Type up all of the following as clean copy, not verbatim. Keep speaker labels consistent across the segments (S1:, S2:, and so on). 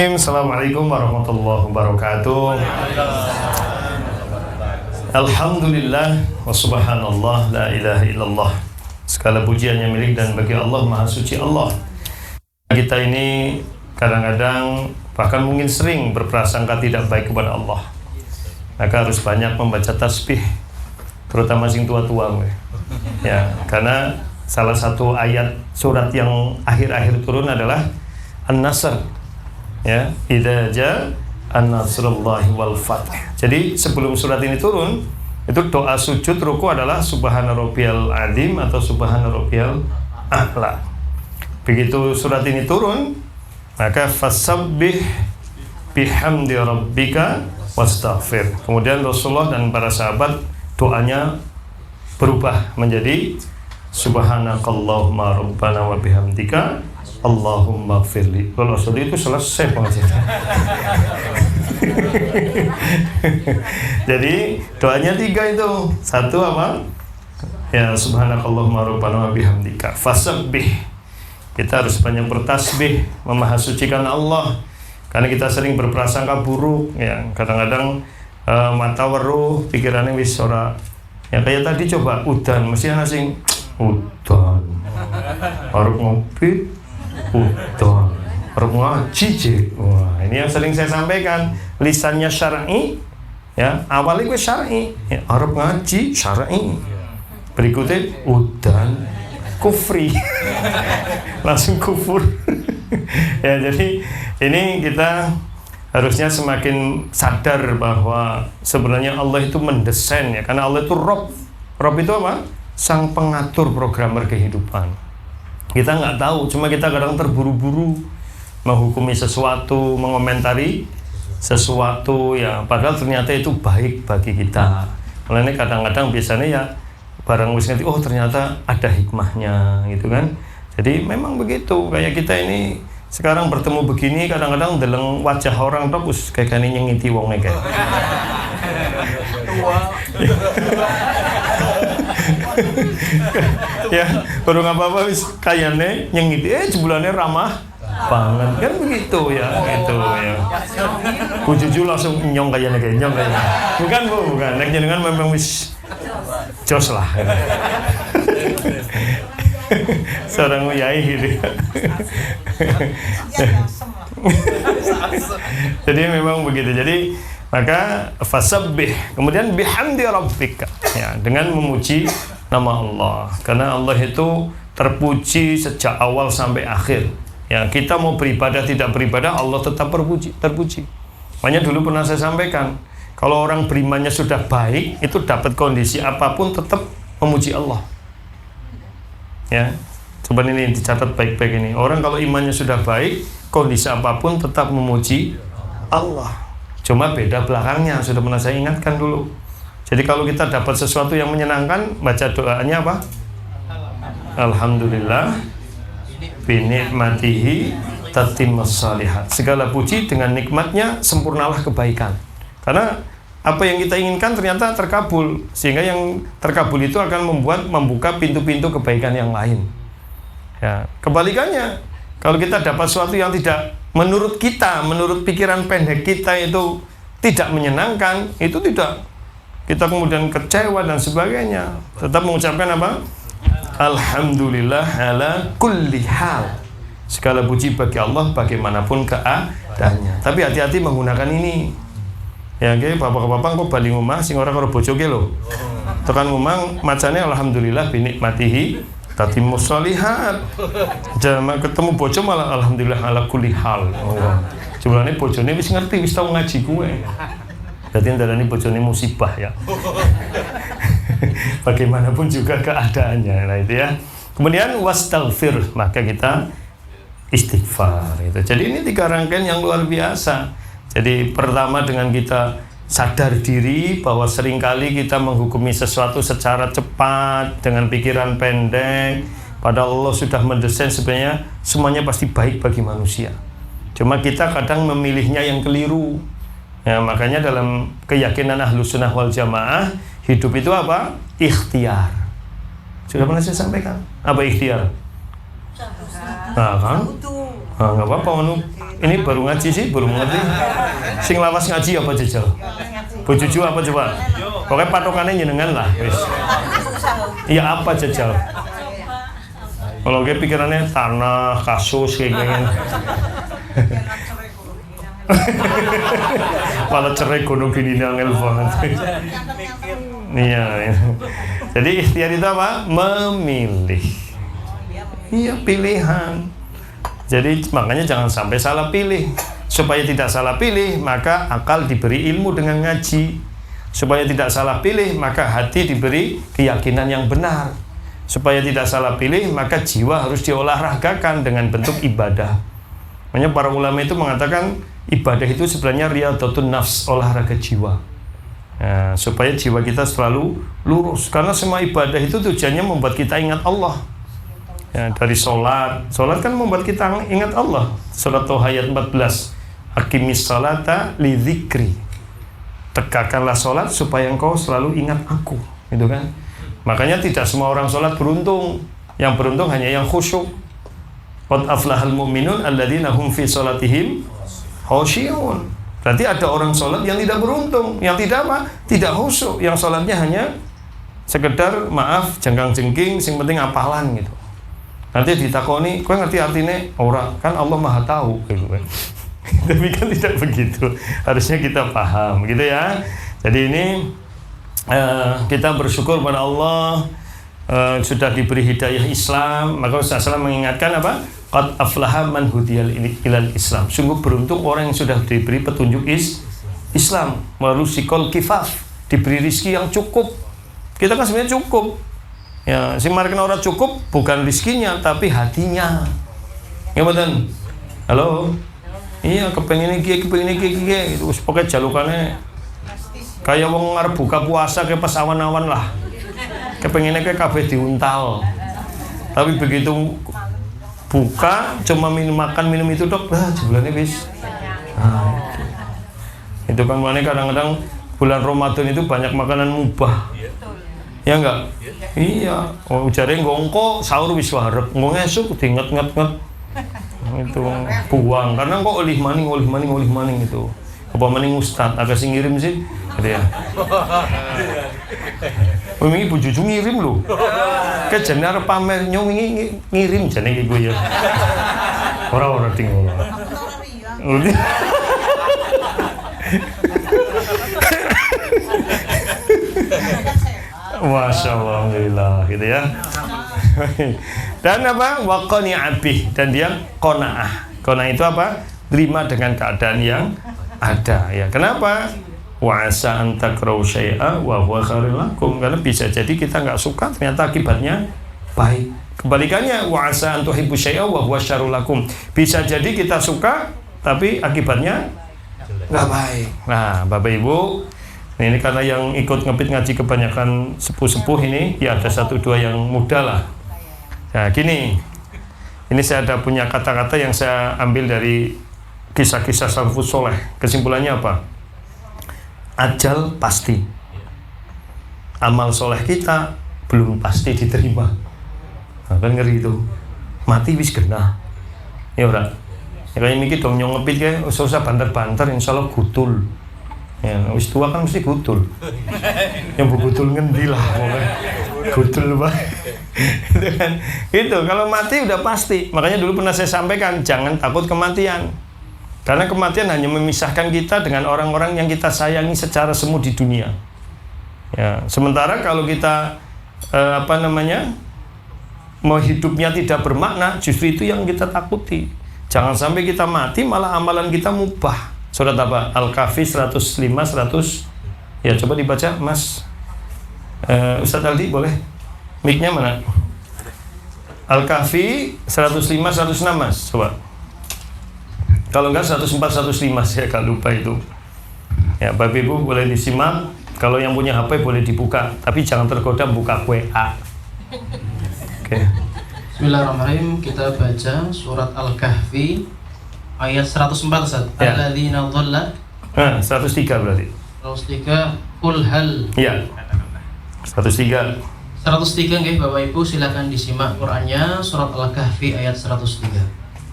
S1: Assalamualaikum warahmatullahi wabarakatuh. Alhamdulillah wa subhanallah la ilaha illallah. Segala pujiannya milik dan bagi Allah, Maha Suci Allah. Kita ini kadang-kadang bahkan mungkin sering berprasangka tidak baik kepada Allah. Maka harus banyak membaca tasbih, terutama sing tua-tua. Ya, karena salah satu ayat surat yang akhir-akhir turun adalah An-Nasr. Ya, idza jaa an-nasrullahi wal fath. Jadi sebelum surat ini turun, itu doa sujud ruku adalah subhana rabbiyal azim atau subhana rabbiyal a'la. Begitu surat ini turun, maka fasabbih bihamdi rabbika wastaghfir. Kemudian Rasulullah dan para sahabat doanya berubah menjadi subhanakallahumma rabbana wa bihamdika Allahumma gfirli. Kalau sudah itu selesai pengajian. Jadi doanya 3 itu. Satu apa? Ya subhanakallahumma rabbana wa bihamdika fasabbih. Kita harus banyak bertasbih, memahasucikan Allah. Karena kita sering berprasangka buruk, ya. Kadang-kadang mata weruh, pikirannya wis ora. Ya kayak tadi coba udan, mesti ana sing udan. Arep ngopi udan, arep ngaji. Wah, ini yang sering saya sampaikan. Lisannya syar'i, ya, awalnya gue syar'i, ya, arep ngaji syar'i. Berikutnya udan kufri. Langsung kufur. Ya, jadi ini kita harusnya semakin sadar bahwa sebenarnya Allah itu mendesain, ya, karena Allah itu Rob. Rob itu apa? Sang pengatur programmer kehidupan. Kita nggak tahu, cuma kita kadang terburu-buru menghukumi sesuatu, mengomentari sesuatu, ya, padahal ternyata itu baik bagi kita. Mulanya kadang-kadang biasanya ya barang wis ngerti, oh ternyata ada hikmahnya, gitu kan. Jadi memang begitu, kayak kita ini sekarang bertemu begini, kadang-kadang deleng wajah orang terus kayak gini nyengiti wong kayak. Ya, baru apa-apa wis kayane nyengiti, jebulannya ramah banget kan begitu ya, gitu ya. Kujuju langsung nyong kayane nyong kayane. Bukan, nek jenengan memang wis jos lah. Ya. Seorang yai gitu. Jadi memang begitu. Jadi maka fasabbih, kemudian bihamdi rabbika, ya, dengan memuji nama Allah. Karena Allah itu terpuji sejak awal sampai akhir. Ya, kita mau beribadah tidak beribadah, Allah tetap terpuji. Makanya dulu pernah saya sampaikan, kalau orang berimannya sudah baik, itu dapat kondisi apapun tetap memuji Allah. Ya, coba ini dicatat baik-baik ini. Orang kalau imannya sudah baik, kondisi apapun tetap memuji Allah. Cuma beda belakangnya, sudah pernah saya ingatkan dulu. Jadi kalau kita dapat sesuatu yang menyenangkan, baca doanya apa? Alhamdulillah binikmatihi tatimmus shalihat. Segala puji dengan nikmatnya sempurnalah kebaikan. Karena apa yang kita inginkan ternyata terkabul, sehingga yang terkabul itu akan membuka pintu-pintu kebaikan yang lain. Ya, kebalikannya, kalau kita dapat sesuatu yang tidak menurut kita, menurut pikiran pendek kita itu tidak menyenangkan, itu tidak, kita kemudian kecewa dan sebagainya. Tetap mengucapkan apa? Alhamdulillah ala kulli hal. Segala puji bagi Allah bagaimanapun keadaannya. Tapi hati-hati menggunakan ini. Ya, oke, bapak-bapak kok bali ngomah sing ora karo bojoke lho. Tekan ngomong macane alhamdulillah binikmatihi tatimmus shalihat. Jangan ketemu bojo malah alhamdulillah ala kulli hal. Oh. Jumlahnya bojone wis ngerti, wis tau ngaji kuwe. Berarti ndarani bojone musibah ya. Bagaimanapun juga keadaannya. Nah itu ya. Kemudian wastaghfir, maka kita istighfar itu. Jadi ini 3 rangkaian yang luar biasa. Jadi pertama dengan kita sadar diri bahwa seringkali kita menghukumi sesuatu secara cepat dengan pikiran pendek, padahal Allah sudah mendesain sebenarnya semuanya pasti baik bagi manusia. Cuma kita kadang memilihnya yang keliru. Ya, makanya dalam keyakinan Ahlus Sunnah wal Jamaah, hidup itu apa? Ikhtiar. Sudah pernah saya sampaikan. Apa ikhtiar? Nah kan? Nggak apa-apa, ini baru ngaji sih, belum ngerti. Sing lawas ngaji apa jajal? Bojojo apa coba? Pokoknya patokannya jenengan lah, wis. Iya apa jajal? Kalau kayak pikirannya tanah, kasus kayak gini. Malah cerai gunung gini angel banget. Iya. Jadi ikhtiar itu apa? Memilih. Iya, pilihan. Jadi makanya jangan sampai salah pilih. Supaya tidak salah pilih, maka akal diberi ilmu dengan ngaji. Supaya tidak salah pilih, maka hati diberi keyakinan yang benar. Supaya tidak salah pilih, maka jiwa harus diolahragakan dengan bentuk ibadah. Makanya para ulama itu mengatakan ibadah itu sebenarnya riyadhatun nafs, olahraga jiwa. Nah, supaya jiwa kita selalu lurus. Karena semua ibadah itu tujuannya membuat kita ingat Allah. Ya, dari sholat kan membuat kita ingat Allah. Surat Toha ayat 14, Aqimis sholata li dzikri. Tegakkanlah sholat supaya engkau selalu ingat aku, gitu kan. Makanya tidak semua orang sholat beruntung. Yang beruntung hanya yang khusyuk. Qad aflahal mu'minun alladzina hum fi sholatihim khushyun. Berarti ada orang sholat yang tidak beruntung, yang tidak apa? Tidak khusyuk, yang sholatnya hanya sekedar maaf jengkang-jengking, sing penting apalan gitu. Nanti ditakoni, kowe ngerti artinya? Ora, kan Allah Maha tahu gitu kan. Tapi kan tidak begitu. Harusnya kita paham gitu ya. Jadi ini kita bersyukur pada Allah sudah diberi hidayah Islam. Maka Rasulullah SAW mengingatkan apa? Qad aflaha man hudiyal ilal Islam. Sungguh beruntung orang yang sudah diberi petunjuk Islam. Warusikol kifaf, diberi rizki yang cukup. Kita kan sebenarnya cukup. Ya, si marken orang cukup bukan rizkinya tapi hatinya. Ya betul. Halo. Iya, kepengen iki gitu. Pokoknya jalukannya kayak wong ngarep buka puasa kayak pas awan-awan lah. Kepengennya kayak kabeh diuntal. Tapi begitu buka cuma minum itu dok, jebulannya bis. Nah, itu kan mana kadang-kadang bulan Ramadan itu banyak makanan mubah. Ya enggak? Iya. Oh, jare ngongko sahur wis warep. Nggo esuk diinget-nget. Itu buang karena kok olih maning itu. Apa maning ustad agak sing ngirim sih gitu ya. Wingi bojoku ngirim lho. Ke jane arep pamer nyong wingi ngirim jane iki gue ya. Ora ting ora. Masya Allah, alhamdulillah gitu ya. Dan apa? Waqani abih, dan dia qanaah. Qanaah itu apa? Terima dengan keadaan yang ada ya. Kenapa? Wa asa an takrahu syai'a wa huwa khairul lakum. Karena bisa jadi kita nggak suka ternyata akibatnya baik. Kebalikannya wa asa an tuhibbu syai'a wa huwa syarrul lakum. Bisa jadi kita suka tapi akibatnya nggak baik. Nah, Bapak Ibu, ini karena yang ikut ngepit ngaji kebanyakan sepuh-sepuh ini, ya ada 1-2 yang muda lah. Nah gini, ini saya ada punya kata-kata yang saya ambil dari kisah-kisah salafus soleh. Kesimpulannya apa? Ajal pasti. Amal soleh kita belum pasti diterima. Nah, kan ngeri itu. Mati wis genah. Ya ora. Ya kayak mikir dong nyong ngepit kayak usah banter-banter insyaallah gutul. Ya, wis tua kan mesti gutul. Yang begutul ngendi lah pokoknya. Gutul Pak. Itu kan. Itu kalau mati udah pasti. Makanya dulu pernah saya sampaikan jangan takut kematian. Karena kematian hanya memisahkan kita dengan orang-orang yang kita sayangi secara semu di dunia. Ya, sementara kalau kita mau hidupnya tidak bermakna, justru itu yang kita takuti. Jangan sampai kita mati malah amalan kita mubah. Surat apa? Al-Kahfi 105 100. Ya coba dibaca Mas Ustadz Aldi boleh? Mic-nya mana? Al-Kahfi 105 106 Mas, coba. Kalau enggak 104 105 saya agak lupa itu. Ya Bapak Ibu boleh disimak. Kalau yang punya HP boleh dibuka, tapi jangan tergoda buka WA. Oke.
S2: Bismillahirrahmanirrahim. Kita baca surat Al-Kahfi ayat 104 Ustaz.
S1: Ya.
S2: Alladzina dhalla.
S1: 103 berarti.
S2: 103 Qul hal.
S1: Iya. 103.
S2: 103 nggih Bapak Ibu silakan disimak Qur'annya surat Al-Kahfi ayat 103.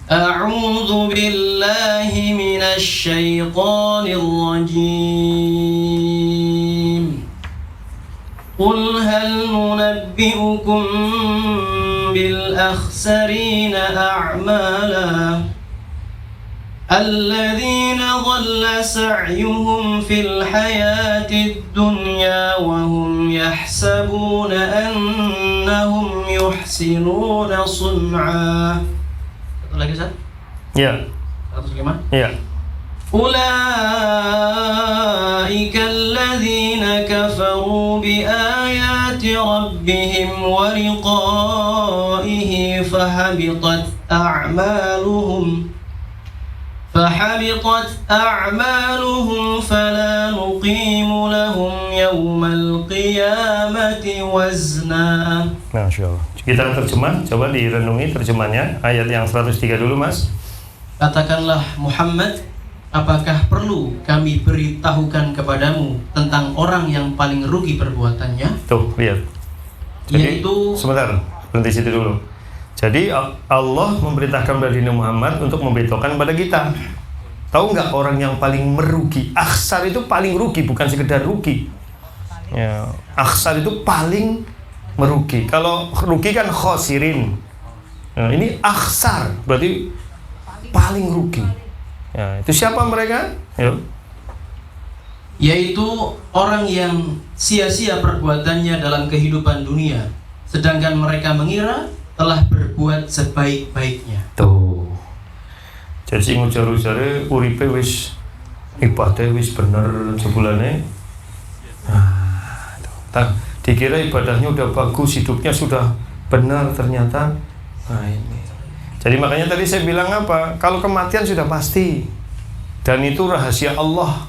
S2: A'udzu billahi minasy syaithanir rajim. Qul hal nunabbi'ukum bil akhsarina a'mala alladhina dhalla sa'yuhum fil hayatid dunya wa hum yahsabuna annahum yuhsinuna sun'a. Satu lagi, Ustaz?
S1: Ya.
S2: 105.
S1: Ya.
S2: Ulaika alladhina kafaru bi ayati rabbihim wa liqa'ihi fahabitat a'maluhum fala nuqimu lahum yawmal qiyamati wazna.
S1: Masya Allah. Kita terjemah, coba direnungi terjemahnya. Ayat yang 103 dulu, Mas.
S2: Katakanlah Muhammad, apakah perlu kami beritahukan kepadamu tentang orang yang paling rugi perbuatannya?
S1: Tuh, lihat. Jadi,
S2: Yaitu
S1: sebentar, berhenti situ dulu. Jadi Allah memerintahkan Nabi Muhammad untuk memberitahukan kepada kita. Tahu nggak orang yang paling merugi? Akhsar itu paling rugi, bukan sekedar rugi. Ya, akhsar itu paling merugi. Kalau rugi kan khosirin. Nah, ini akhsar, berarti paling rugi. Ya, itu siapa mereka? Yuk.
S2: yaitu orang yang sia-sia perbuatannya dalam kehidupan dunia, sedangkan mereka mengira telah berbuat sebaik-baiknya.
S1: Tuh. Jadi sing ujar-ujare uripe wis ibadah wis bener sebulane. Nah, dikira ibadahnya udah bagus, hidupnya sudah benar, ternyata nah ini. Jadi makanya tadi saya bilang apa? Kalau kematian sudah pasti. Dan itu rahasia Allah.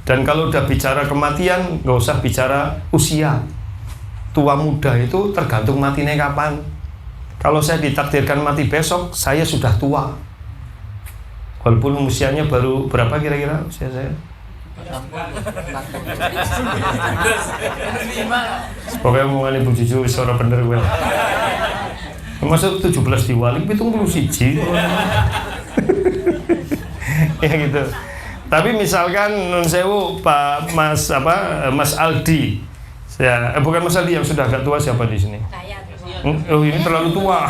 S1: Dan kalau udah bicara kematian, nggak usah bicara usia. Tua muda itu tergantung matinya kapan. Kalau saya ditakdirkan mati besok, saya sudah tua. Walaupun usianya baru berapa kira-kira usia saya? Pokoknya omongan ibu jujur, suara bener gue. Masa 17 diwalik, itu belum siji. Ya gitu. Tapi misalkan nun sewu Pak Mas Mas Aldi. Bukan Mas Aldi yang sudah agak tua, siapa di sini? Oh, ini terlalu tua.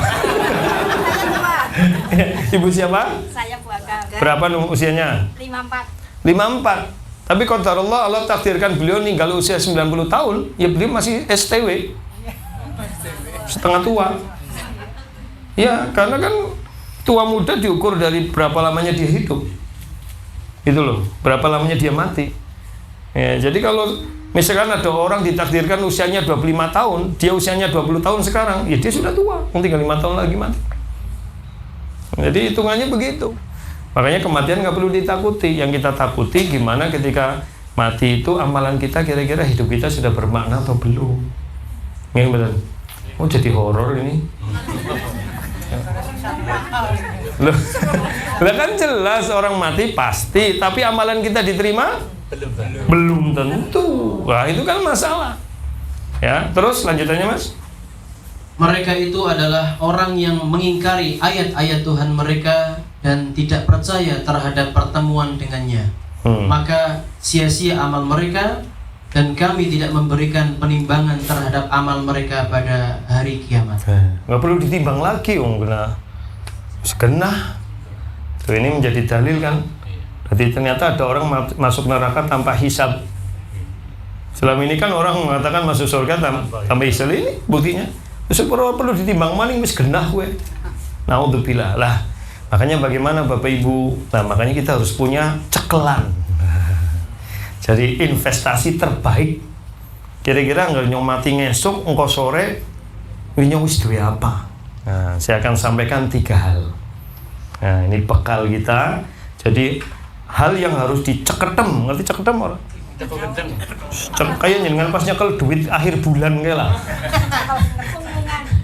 S1: Ibu siapa?
S3: Saya Bu Agam.
S1: Berapa usianya?
S3: 54.
S1: 54. Tapi qadarullah Allah takdirkan beliau meninggal usia 90 tahun, ya beliau masih STW. Setengah tua. Ya, karena kan tua muda diukur dari berapa lamanya dia hidup. Itu loh, berapa lamanya dia mati. Ya, jadi kalau misalkan ada orang ditakdirkan usianya 25 tahun, dia usianya 20 tahun sekarang, ya dia sudah tua, tinggal 5 tahun lagi mati. Jadi hitungannya begitu. Makanya kematian nggak perlu ditakuti. Yang kita takuti gimana ketika mati itu amalan kita kira-kira hidup kita sudah bermakna atau belum. Ini benar. Oh jadi horor ini. Loh, kan jelas orang mati pasti, tapi amalan kita diterima? Belum tentu. Wah itu kan masalah. Ya, terus lanjutannya Mas.
S2: Mereka itu adalah orang yang mengingkari ayat-ayat Tuhan mereka dan tidak percaya terhadap pertemuan dengannya. Maka sia-sia amal mereka dan kami tidak memberikan penimbangan terhadap amal mereka pada hari kiamat.
S1: Nggak perlu ditimbang lagi, segenah. Tuh ini menjadi dalil kan. Berarti ternyata ada orang masuk neraka tanpa hisab. Selama ini kan orang mengatakan masuk surga tanpa hisab, ini buktinya. Terus perlu ditimbang maning wis genah kowe. Naudzubillah lah. Makanya bagaimana Bapak Ibu? Nah, makanya kita harus punya cekelan. Jadi investasi terbaik. Kira-kira enggak nyong mati ngesuk engko sore nyong wis duwe apa? Nah, saya akan sampaikan 3 hal. Nah, ini bekal kita. Jadi hal yang harus diceketem, ngerti ceketem ora? Kayak jenengan pas nyekel duit akhir bulan kayak lah.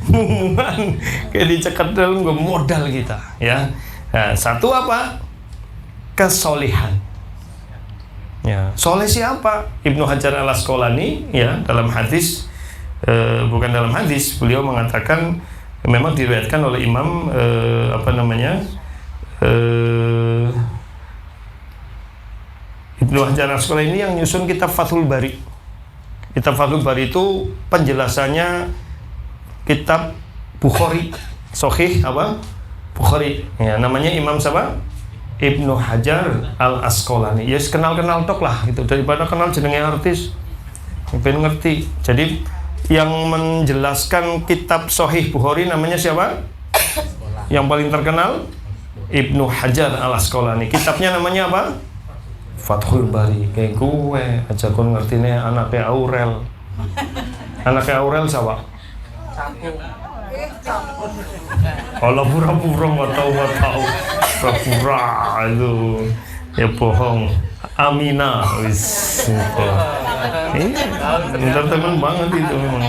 S1: Mumungan kayak diceketem gue modal kita, ya. Nah, satu apa? Kesolehan. Ya, soleh siapa? Ibnu Hajar al-Asqalani ya dalam hadis bukan dalam hadis beliau mengatakan memang diriwayatkan oleh Imam Ibnu Hajar Al-Asqalani ini yang nyusun kitab Fathul Bari. Kitab Fathul Bari itu penjelasannya kitab Bukhari, Sahih apa? Bukhari. Ya, namanya Imam siapa? Ibnu Hajar Al-Asqalani. Ya kenal-kenal tok lah gitu, daripada kenal jenenge artis. Ben ngerti. Jadi yang menjelaskan kitab Sahih Bukhari namanya siapa? Yang paling terkenal Ibnu Hajar Al-Asqalani. Kitabnya namanya apa? Fathul Bari. Kayak gue aja kon ngertine anaknya Aurel. Anaknya Aurel siapa? Kalau pura-pura nggak tahu pura-pura itu ya bohong. Amina wis teman banget itu memang.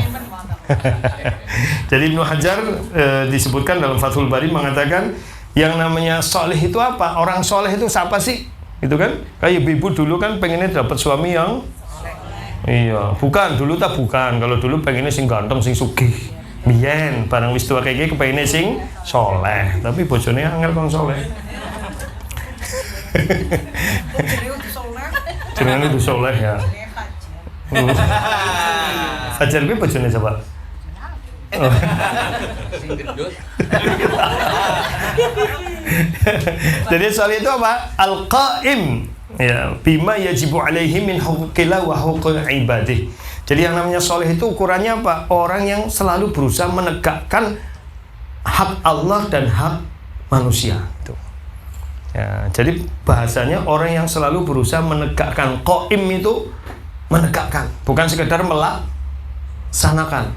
S1: Jadi Ibnu Hajar disebutkan dalam Fathul Bari mengatakan yang namanya soleh itu apa? Orang soleh itu siapa sih? Gitu kan? Kayak ibu dulu kan pengennya dapat suami yang iya, bukan dulu tak bukan. Kalau dulu pengennya sing ganteng, sing sugih. Biyen barang wis tua kayak gini kepengennya sing soleh, tapi bojone angel kon soleh. Jenenge itu soleh ya. Fajar bi bojone coba. Jadi soal itu apa? Al-Qaim ya, bima yajibu alaihi min huquqillah wa huquqil ibadih. Jadi yang namanya soleh itu ukurannya apa? Orang yang selalu berusaha menegakkan hak Allah dan hak manusia itu. Ya, jadi bahasanya orang yang selalu berusaha menegakkan. Qaim itu menegakkan, bukan sekedar melaksanakan.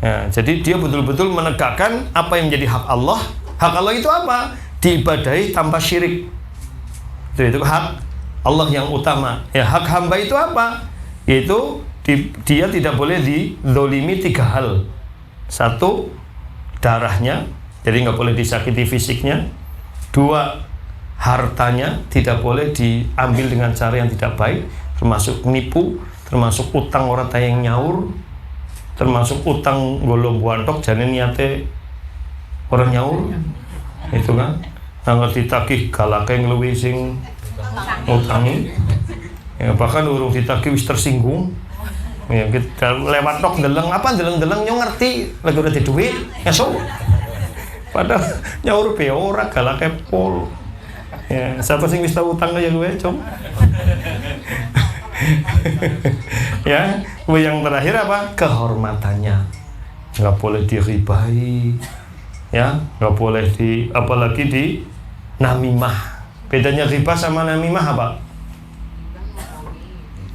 S1: Ya, jadi dia betul-betul menegakkan apa yang menjadi hak Allah. Hak Allah itu apa? Diibadahi tanpa syirik. Itu hak Allah yang utama. Ya, hak hamba itu apa? Yaitu dia tidak boleh dizolimi 3 hal. 1, darahnya, jadi nggak boleh disakiti fisiknya. 2, hartanya tidak boleh diambil dengan cara yang tidak baik, termasuk nipu, termasuk utang orang yang nyaur, termasuk utang golong buantok jadi niate orang nyaur itu kan ngerti ditagih galake ngluwi sing utangi ya, bahkan urung ditagih wis tersinggung ya, kita lewat tok ndeleng nyong ngerti lagi udah di duit esok padahal nyaur pe ora galake pol ya, siapa sing wis tau utang kaya gue com. Ya, yang terakhir apa? Kehormatannya nggak boleh diribahi, ya nggak boleh apalagi di namimah. Bedanya riba sama namimah apa?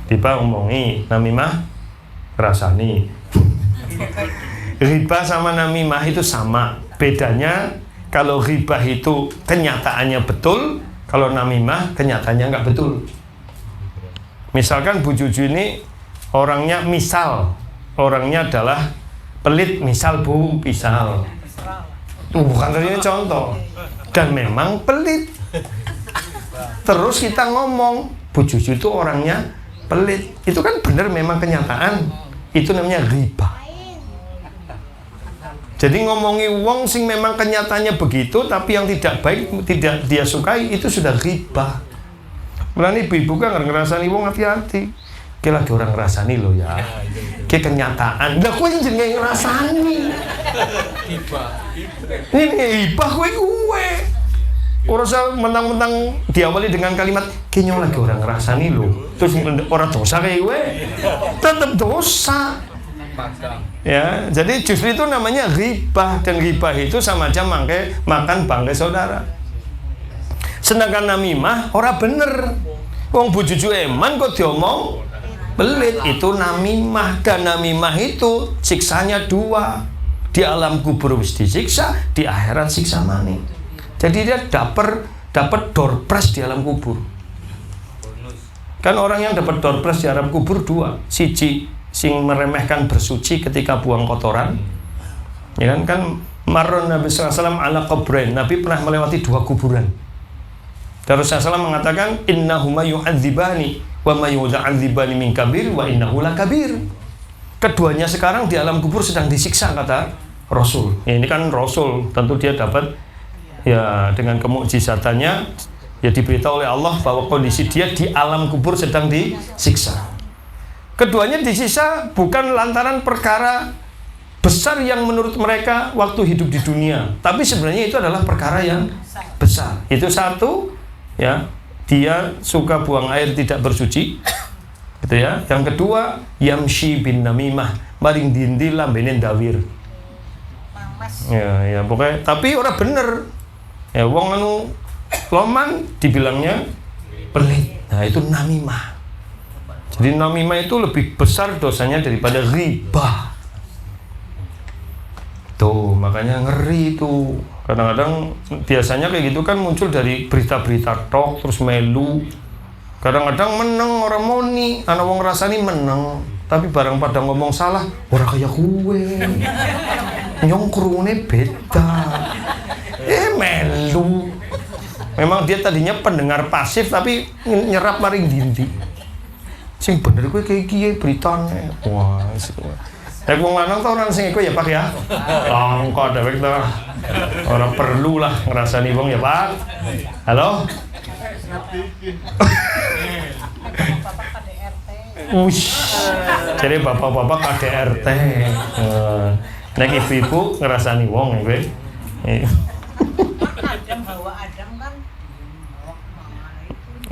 S1: Riba ngomongi, namimah rasani. Riba sama namimah itu sama. Bedanya kalau riba itu kenyataannya betul, kalau namimah kenyataannya nggak betul. Misalkan Bu Juju ini orangnya adalah pelit, misal Bu Pisal. Bukan tadi contoh. Dan memang pelit. Terus kita ngomong Bu Juju itu orangnya pelit. Itu kan benar memang kenyataan. Itu namanya riba. Jadi ngomongi wong sing memang kenyataannya begitu, tapi yang tidak baik, tidak dia sukai, itu sudah riba. Mulane ibu-ibu kan ngerasani wong hati-hati. Ki lagi orang ngerasani lo ya. Ki kenyataan. Lah kowe jenenge ngerasani. Ini ibah kowe. Ora usah mentang-mentang diawali dengan kalimat ki nyong lagi orang ngerasani lo. Terus orang dosa kayak kowe. Tetap dosa. Ya, jadi justru itu namanya riba, dan riba itu sama aja makan bangkai saudara. Sedangkan namimah ora bener. Wong Bu Juju eman kok diomong pelit, itu namimah. Dan namimah itu siksanya 2. Di alam kubur wis disiksa, di akhirat siksa maning. Jadi dia dapat door prize di alam kubur. Kan orang yang dapat door prize di alam kubur 2. Siji sing meremehkan bersuci ketika buang kotoran. Ya kan marron Nabi SAW ala qabrain. Nabi pernah melewati 2 kuburan. Dan Rasulullah SAW mengatakan innahuma yu'adzibani wa ma yu'adzibani min kabir wa innahu lakabir. Keduanya sekarang di alam kubur sedang disiksa, kata Rasul. Ya, ini kan Rasul, tentu dia dapat ya dengan kemukjizatannya ya diberitahu oleh Allah bahwa kondisi dia di alam kubur sedang disiksa. Keduanya disiksa bukan lantaran perkara besar yang menurut mereka waktu hidup di dunia, tapi sebenarnya itu adalah perkara yang besar. Itu satu, ya, dia suka buang air tidak bersuci, gitu ya. Yang kedua, yamshi bin namimah, maring dindi lambene ndawir. Ya, pokoknya tapi orang bener. Ya, wong anu loman dibilangnya pelit. Nah, itu namimah. Jadi namimah itu lebih besar dosanya daripada ghibah. Tuh, makanya ngeri tuh. Kadang-kadang biasanya kayak gitu kan muncul dari berita-berita tok terus melu. Kadang-kadang meneng orang moni, ana wong rasani meneng, tapi barang pada ngomong salah, ora kayak kue. Nyong krungune beda. Melu. Memang dia tadinya pendengar pasif tapi nyerap maring dindi. Sing bener kowe kayak kiye beritane. Wah, ya wong lanang tau orang sing iku ya Pak ya. Langka dewek to. Ora perlu lah ngrasani wong ya Pak. Halo? Ush. Jadi bapak-bapak KDRT. Nek ibu-ibu ngrasani wong kowe.
S3: Adam bawa Adam kan.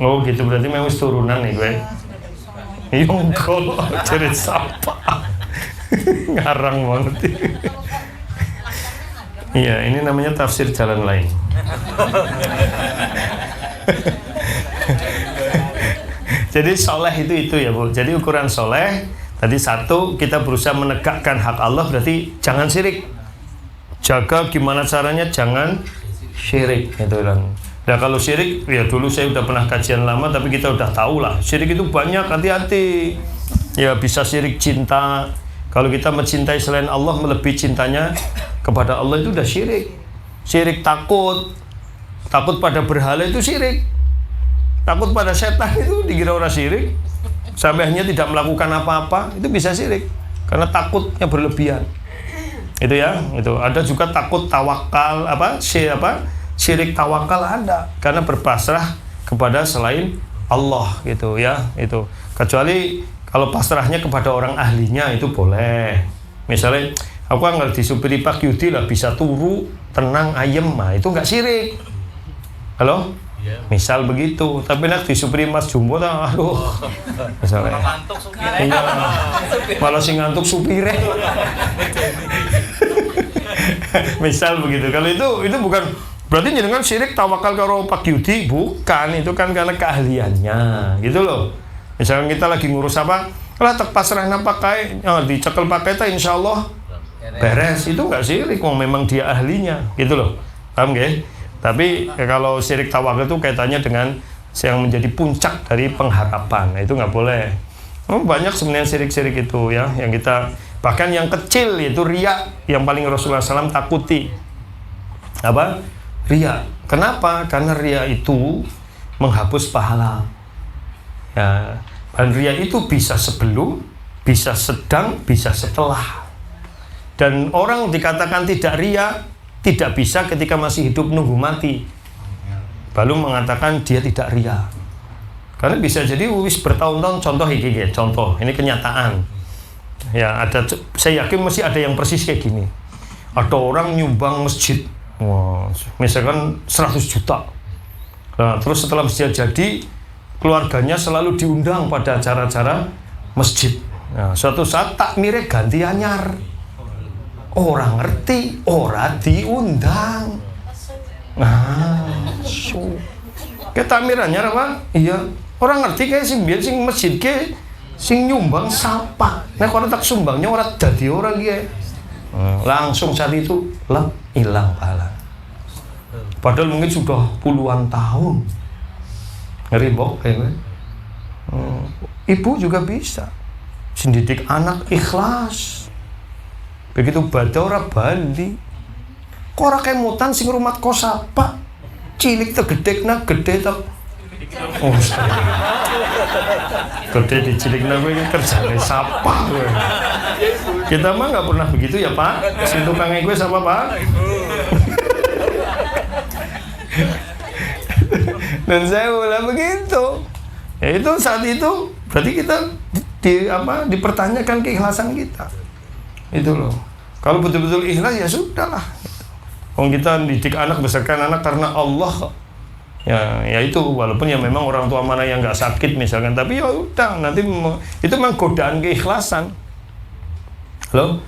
S1: Oh gitu berarti memang turunan nih kowe. Yung kol cerit sapa. Ngarang banget. Iya, ini namanya tafsir jalan lain. Jadi soleh itu ya Bu. Jadi ukuran soleh tadi satu, kita berusaha menegakkan hak Allah, berarti jangan syirik. Jaga gimana caranya jangan syirik itu kan. Nah kalau syirik ya dulu saya udah pernah kajian lama tapi kita udah tahu lah syirik itu banyak, hati-hati. Ya bisa syirik cinta. Kalau kita mencintai selain Allah melebihi cintanya kepada Allah itu udah syirik. Syirik takut pada berhala itu syirik. Takut pada setan itu dikira orang syirik. Sampai hanya tidak melakukan apa-apa itu bisa syirik karena takutnya berlebihan. Itu ya, itu. Ada juga takut tawakal syirik tawakal ada karena berpasrah kepada selain Allah gitu ya, itu. Kecuali kalau pasrahnya kepada orang ahlinya itu boleh. Misalnya aku nggak disupiri Pak Yudi lah bisa turu tenang ayem, nah itu nggak syirik. Halo? Misal begitu, tapi nak disupiri Mas Jumbo aduh. Misalnya. Iya. Malah sing ngantuk supire. Misal begitu. Kalau itu bukan berarti jangan syirik tawakal karo Pak Yudi, bukan, itu kan karena keahliannya gitu loh. Misalnya kita lagi ngurus apa, lah pasrah pakai, dicekel pakai ta insyaallah beres, itu nggak syirik, memang dia ahlinya gitu loh, paham gak? Tapi kalau syirik tawakal itu kaitannya dengan yang menjadi puncak dari pengharapan, nah, itu nggak boleh. Banyak sebenarnya syirik-syirik itu ya, yang kita bahkan yang kecil yaitu riya, yang paling Rasulullah SAW takuti apa? Riya. Kenapa? Karena riya itu menghapus pahala. Ya, dan riya itu bisa sebelum, bisa sedang, bisa setelah. Dan orang dikatakan tidak riya, tidak bisa ketika masih hidup nunggu mati. Baru mengatakan dia tidak riya. Karena bisa jadi wis bertahun-tahun, contoh ini kenyataan. Ya, saya yakin masih ada yang persis kayak gini. Ada orang nyumbang masjid. Wah, misalkan 100 juta. Nah, terus setelah masjid jadi, keluarganya selalu diundang pada acara-acara masjid. Nah, suatu saat takmirnya ganti anyar. Orang ngerti, orang diundang. Nah, kayak takmir anyar apa? Iya. Orang ngerti kayak sing biyen sing masjid ke sing nyumbang sapa. Nah, kalau tak sumbangnya orang dadi orang dia. Langsung saat itu hilang pahala. Padahal mungkin sudah puluhan tahun. Ngeri bok kayaknya. Ibu juga bisa sindidik anak ikhlas. Begitu badai ora bali. Kok ora kemutan sing rumat kos apa? Cilik tegedekna gede tok. Oh, gede dicilikna kowe iki kerjane sapa kowe. Kita mah nggak pernah begitu ya Pak. Sing tukangnya gue sama Pak. Dan saya bilang begitu. Ya itu saat itu berarti kita dipertanyakan keikhlasan kita. Itu loh. Kalau betul-betul ikhlas ya sudahlah. Kalau kita didik anak, besarkan anak karena Allah, ya itu walaupun ya memang orang tua mana yang nggak sakit misalkan, tapi ya udah nanti itu memang godaan keikhlasan. Loh,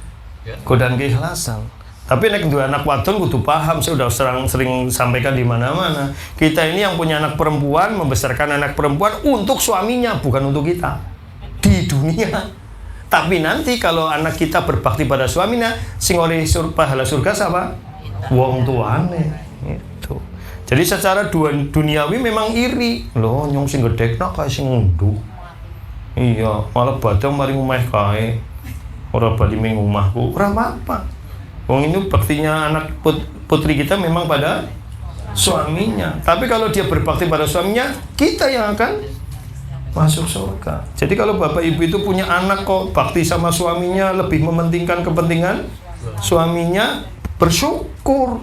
S1: godaan keikhlasan. Tapi nek dua anak wadon kudu paham, saya udah sering sampaikan di mana-mana. Kita ini yang punya anak perempuan, membesarkan anak perempuan untuk suaminya, bukan untuk kita di dunia. Tapi nanti kalau anak kita berbakti pada suaminya, sing oleh pahala surga siapa? Wong tuane. Itu. Jadi secara duniawi memang iri. Loh, nyong sing gedekna kae sing ngunduh. Iya, malah badang mari omah kae. Ora bali ming omahku. Ora apa-apa. Wong ini baktinya anak putri kita memang pada suaminya. Tapi kalau dia berbakti pada suaminya, kita yang akan masuk surga. Jadi kalau bapak ibu itu punya anak kok bakti sama suaminya, lebih mementingkan kepentingan suaminya, bersyukur.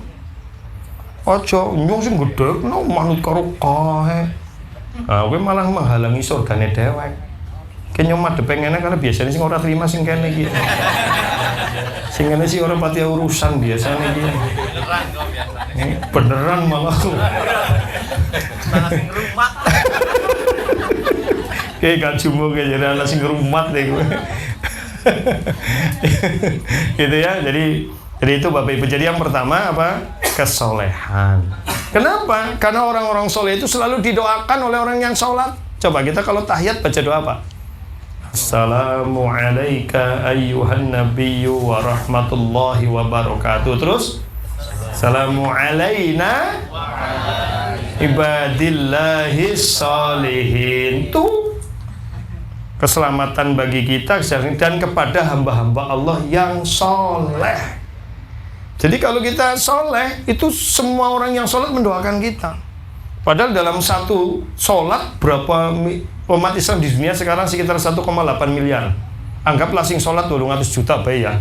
S1: Ojo nyong sing gedhekno manut karo kae. Ah, kowe malah menghalangi surgane dhewek. Ki nyong madhep pengene karena biasanya sing ora terima sing kene iki. Sing kene sih ora pati urusan biasanya iki. Beneran kok biasanya. Beneran malah. Malah sing rumah. Kayak gak cuma kayak jadi anak sing rumat deh gue. Gitu ya. Jadi itu Bapak Ibu. Jadi yang pertama apa? Kesolehan. Kenapa? Karena orang-orang soleh itu selalu didoakan oleh orang yang sholat. Coba kita kalau tahiyat baca doa apa? Assalamualaikum ayyuhan nabiyyu wa rahmatullahi wa barakatuh. Terus Assalamualaikum ibadillahis sholihin. Tuh keselamatan bagi kita dan kepada hamba-hamba Allah yang soleh. Jadi kalau kita soleh, itu semua orang yang soleh mendoakan kita. Padahal dalam satu sholat, berapa umat Islam di dunia sekarang sekitar 1,8 miliar. Anggaplah sing sholat 200 juta baik ya.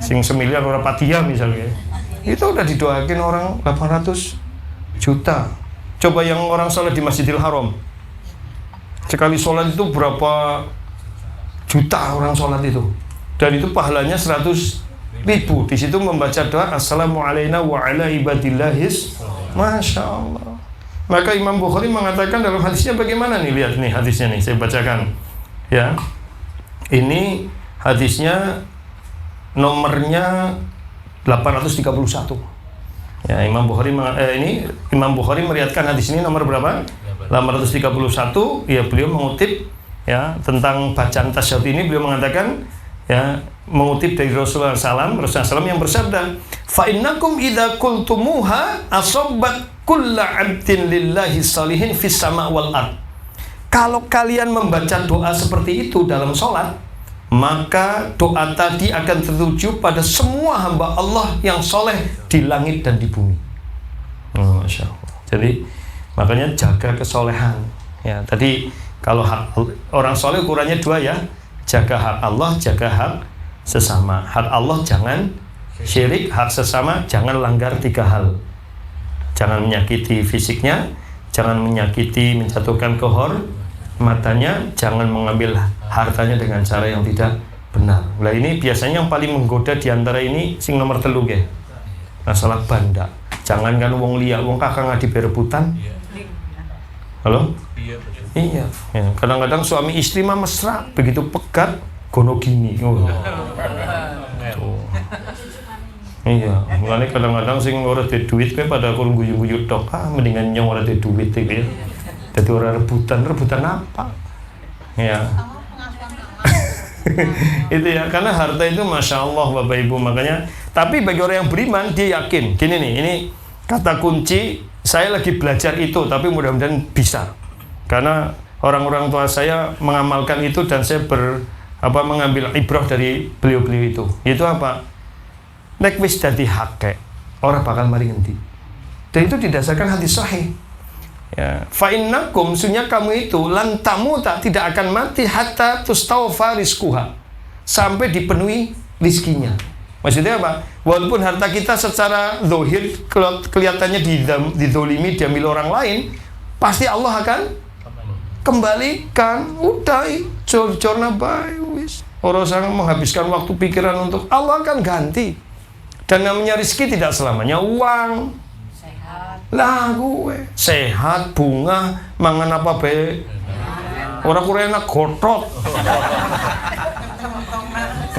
S1: Sing semiliar orang patia misalnya. Itu udah didoakin orang 800 juta. Coba yang orang sholat di Masjidil Haram. Sekali sholat itu berapa juta orang sholat itu. Dan itu pahalanya 100.000. Di situ membaca doa Assalamualaikum wa ala ibadillahis. Masya Allah. Maka Imam Bukhari mengatakan dalam hadisnya bagaimana nih? Lihat nih hadisnya nih, saya bacakan. Ya, ini hadisnya nomornya 831. Ya, Imam Bukhari meriwayatkan hadis ini nomor berapa? 831. Ya, beliau mengutip ya tentang bacaan tasyahud ini. Beliau mengatakan ya, mengutip dari Rasulullah SAW yang bersabda, fa innakum idza qultumuha asobbat kulla 'abdin lillahi salihin fis sama' wal ard. Kalau kalian membaca doa seperti itu dalam sholat, maka doa tadi akan tertuju pada semua hamba Allah yang soleh di langit dan di bumi. Masya Allah. Jadi makanya jaga kesolehan. Ya, tadi kalau hak orang soleh ukurannya dua ya, jaga hak Allah, jaga hak sesama. Hak Allah jangan syirik, hak sesama jangan langgar 3 hal. Jangan menyakiti fisiknya, jangan menyakiti, menjatuhkan kehormatannya, jangan mengambil hartanya dengan cara yang tidak benar. Nah ini biasanya yang paling menggoda diantara ini sing nomor 3 ya. Masalah banda. Jangan kan wong liya, wong kakak ngadi berebutan. Halo? Iya. Ya. Kadang-kadang suami istri mah mesra, begitu pegat gono gini. Oh. Iya, mulane kadang-kadang sing ora duwe duit kowe pada kurang guyu-guyu tok, mendingan nyong ora duwe duit iki ya. Dadi ora rebutan apa? Ya. Itu ya, karena harta itu Masya Allah Bapak Ibu, makanya. Tapi bagi orang yang beriman, dia yakin. Gini nih, ini kata kunci. Saya lagi belajar itu, tapi mudah-mudahan bisa. Karena orang-orang tua saya mengamalkan itu dan saya mengambil ibrah dari beliau-beliau itu. Itu apa? Nek wis dadi hake, orang bakal mari ngendi. Dan itu didasarkan hadis sahih. Ya, fa innakum sunya kamu itu lan tamuta tidak akan mati hatta tustawfa rizquha, sampai dipenuhi rizkinya. Maksudnya apa? Walaupun harta kita secara zahir kelihatannya didolimi, diambil orang lain, pasti Allah akan kembalikan. Udah, jorna bae wis. Orang sangat menghabiskan waktu pikiran untuk Allah akan ganti. Dan namanya rezeki tidak selamanya uang. Lah gue sehat, bunga, mangan apa bae. Orang kurang enak gotot.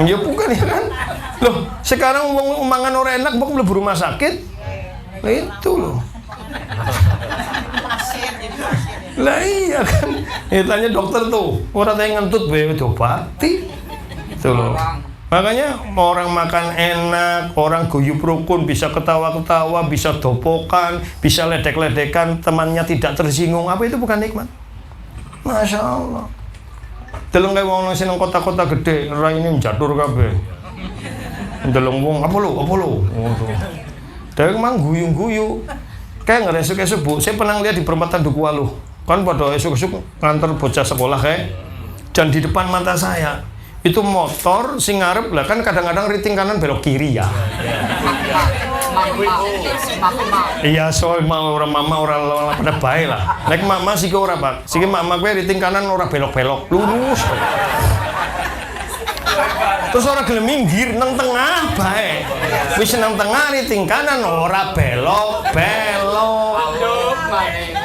S1: Ya bukan ya kan? Loh, sekarang mangan orang enak kok mlebu rumah sakit. Lah itu loh. Lah iya kan. Ya tanya dokter tuh, orang tanya ngentut bae diobati. Itu loh. Makanya orang makan enak, orang guyub rukun, bisa ketawa-ketawa, bisa dopokan, bisa ledek-ledekan, temannya tidak tersinggung. Apa itu bukan nikmat? Masya Allah. Deleng kayak wong nang kota-kota gede, ora ini jatur kabeh. Deleng wong apa lo? Ngono. Dhewe mang guyu-guyu. Kayak ngeresuk-esuk Bu, saya pernah lihat di perempatan Duku Waluh. Kan pada esuk-esuk nganter bocah sekolah kayak. Dan di depan mata saya itu motor sing ngarep lah kan kadang-kadang riting kanan belok kiri ya. Iya, soal mau orang mama orang pada baik lah. Nek mama sih ke orang Pak. Sih mama gue riting kanan orang belok-belok lurus. Terus orang gelem minggir nang tengah baik. Wis nang tengah riting kanan orang belok-belok.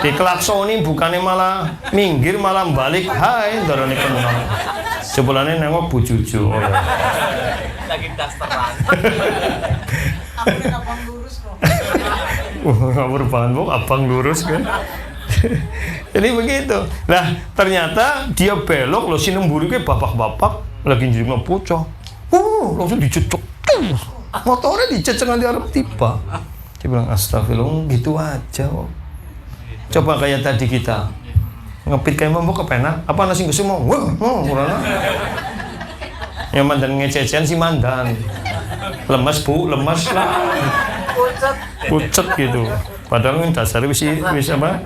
S1: Diklaksoni bukannya malah minggir malah balik. Hai, dorone kenal. Sebelane nengok Bu Juju. Oh ya.
S3: Lagi dasteran. Abang lurus kok.
S1: Ngawur banget kok abang lurus kan. Jadi begitu. Nah, ternyata dia belok lo sini buruknya bapak-bapak lagi njima bocah. Langsung dicecok. Motornya dicecek nanti arep tiba. Dia bilang astagfirullah gitu aja kok. Coba kayak tadi kita ngepit kayak mau kepenak apa nasi gusung mau kurang yang mandan ngececean si mandan lemes Bu lemes lah pucet gitu padahal dasar wis apa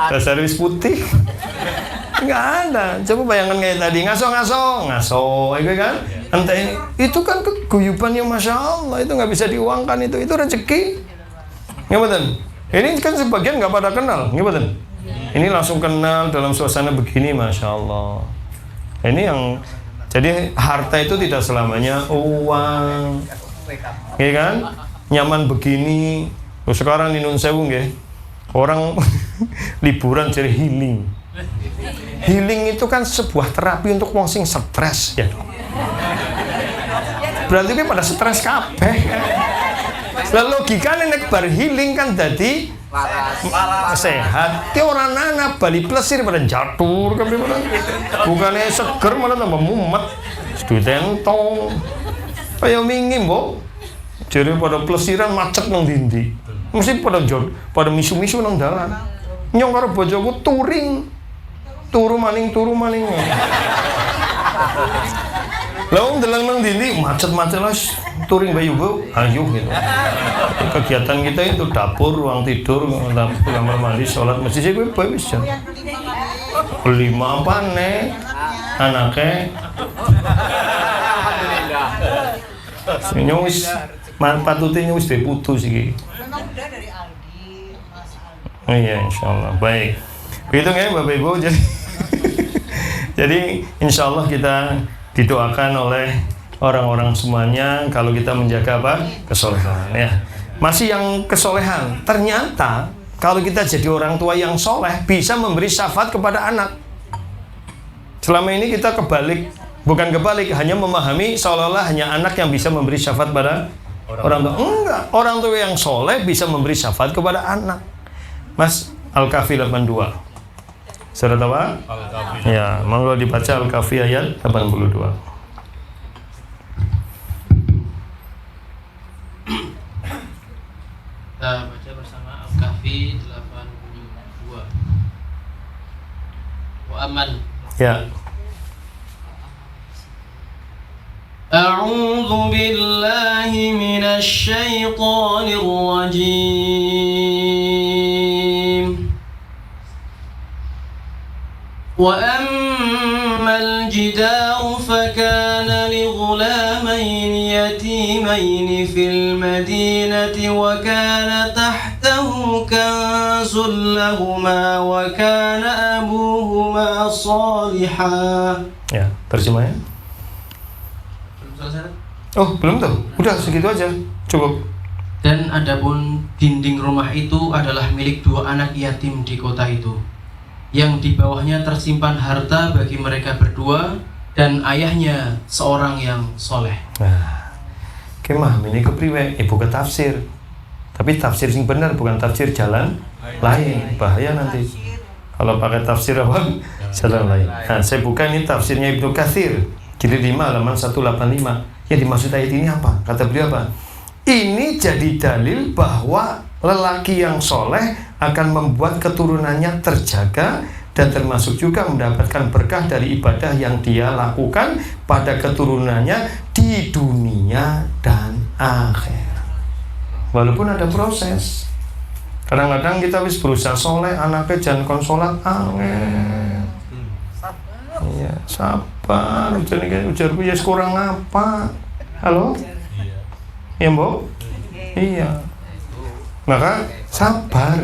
S1: dasar wis putih nggak ada. Coba bayangkan kayak tadi ngaso itu kan entah itu kan keguyuban yang Masya Allah itu nggak bisa diuangkan itu rezeki nggak betul. Ini kan sebagian nggak pada kenal, nggak betul? Ini langsung kenal dalam suasana begini, Masya Allah. Ini yang jadi harta itu tidak selamanya uang, ya kan? Nyaman begini. Sekarang di Nun Sewu nggih, orang liburan jadi healing. Healing itu kan sebuah terapi untuk wong sing stres, ya. Berarti kan pada stres kabeh. Lalu logikanya nek bar healing kan jadi sehat. Ti orang nana bali plesir pada jatuh kan bukannya seger malah tambah mumet. Studentong. Kayak wingi mbok. Jadi pada plesiran macet nang dindi. Mesti pada misu-misu nang dalan. Nyong karo bojoku touring. Turu maning. Lalu ndeleng nang dindi macet-macet lah touring bayu bu, ayo gitu. Kegiatan kita itu dapur, ruang tidur, kamar mandi, sholat masjid sih gue bisa. 5 apa nih? Anaknya. Alhamdulillah. Wis patutnya wis diputus sih.
S3: Memang udah dari Aldi, Mas Aldi.
S1: Oh iya, insyaallah. Baik. Begitu ya Bapak Ibu. Jadi insyaallah kita didoakan oleh orang-orang semuanya kalau kita menjaga apa? Kesolehan ya. Masih yang kesolehan. Ternyata kalau kita jadi orang tua yang soleh bisa memberi syafaat kepada anak. Selama ini kita bukan kebalik, hanya memahami seolah-olah hanya anak yang bisa memberi syafaat pada orang tua. Enggak, orang tua yang soleh bisa memberi syafaat kepada anak. Mas, Al-Kahfi 82. Surat apa? Al-Kahfi. Ya, monggo dibaca Al-Kahfi ayat 82.
S2: Kita baca bersama Al-Kahfi 82. Wa aman.
S1: Ya.
S2: A'udzu billahi minasy syaithanir rajim. Wa ammal jidaru fakana لغلامين يتيمين في المدينة وكان تحته كنز لهما وكان أبوهما صالحا.
S1: Ya, terjemahnya. Oh, belum tuh. Udah segitu aja. Cukup.
S2: Dan adapun dinding rumah itu adalah milik 2 anak yatim di kota itu, yang di bawahnya tersimpan harta bagi mereka berdua dan ayahnya seorang yang soleh.
S1: Nah, kemah ini kepriwe ibu ke tafsir. Tapi tafsir sing benar bukan tafsir jalan lain. Bahaya nanti. Kalau pakai tafsir apa? Jalan lain. Nah, saya buka ini tafsirnya Ibnu Katsir. Jilid 5 halaman 185. Yang dimaksud ayat ini apa? Kata beliau apa? Ini jadi dalil bahwa lelaki yang soleh akan membuat keturunannya terjaga dan termasuk juga mendapatkan berkah dari ibadah yang dia lakukan pada keturunannya di dunia dan akhirat. Walaupun ada proses. Kadang-kadang kita wis berusaha soleh, anaknya jangan kon sholat angel. Iya, sabar. Ujarku ya kurang apa? Halo? Ya, Mbok? Iya. Maka sabar.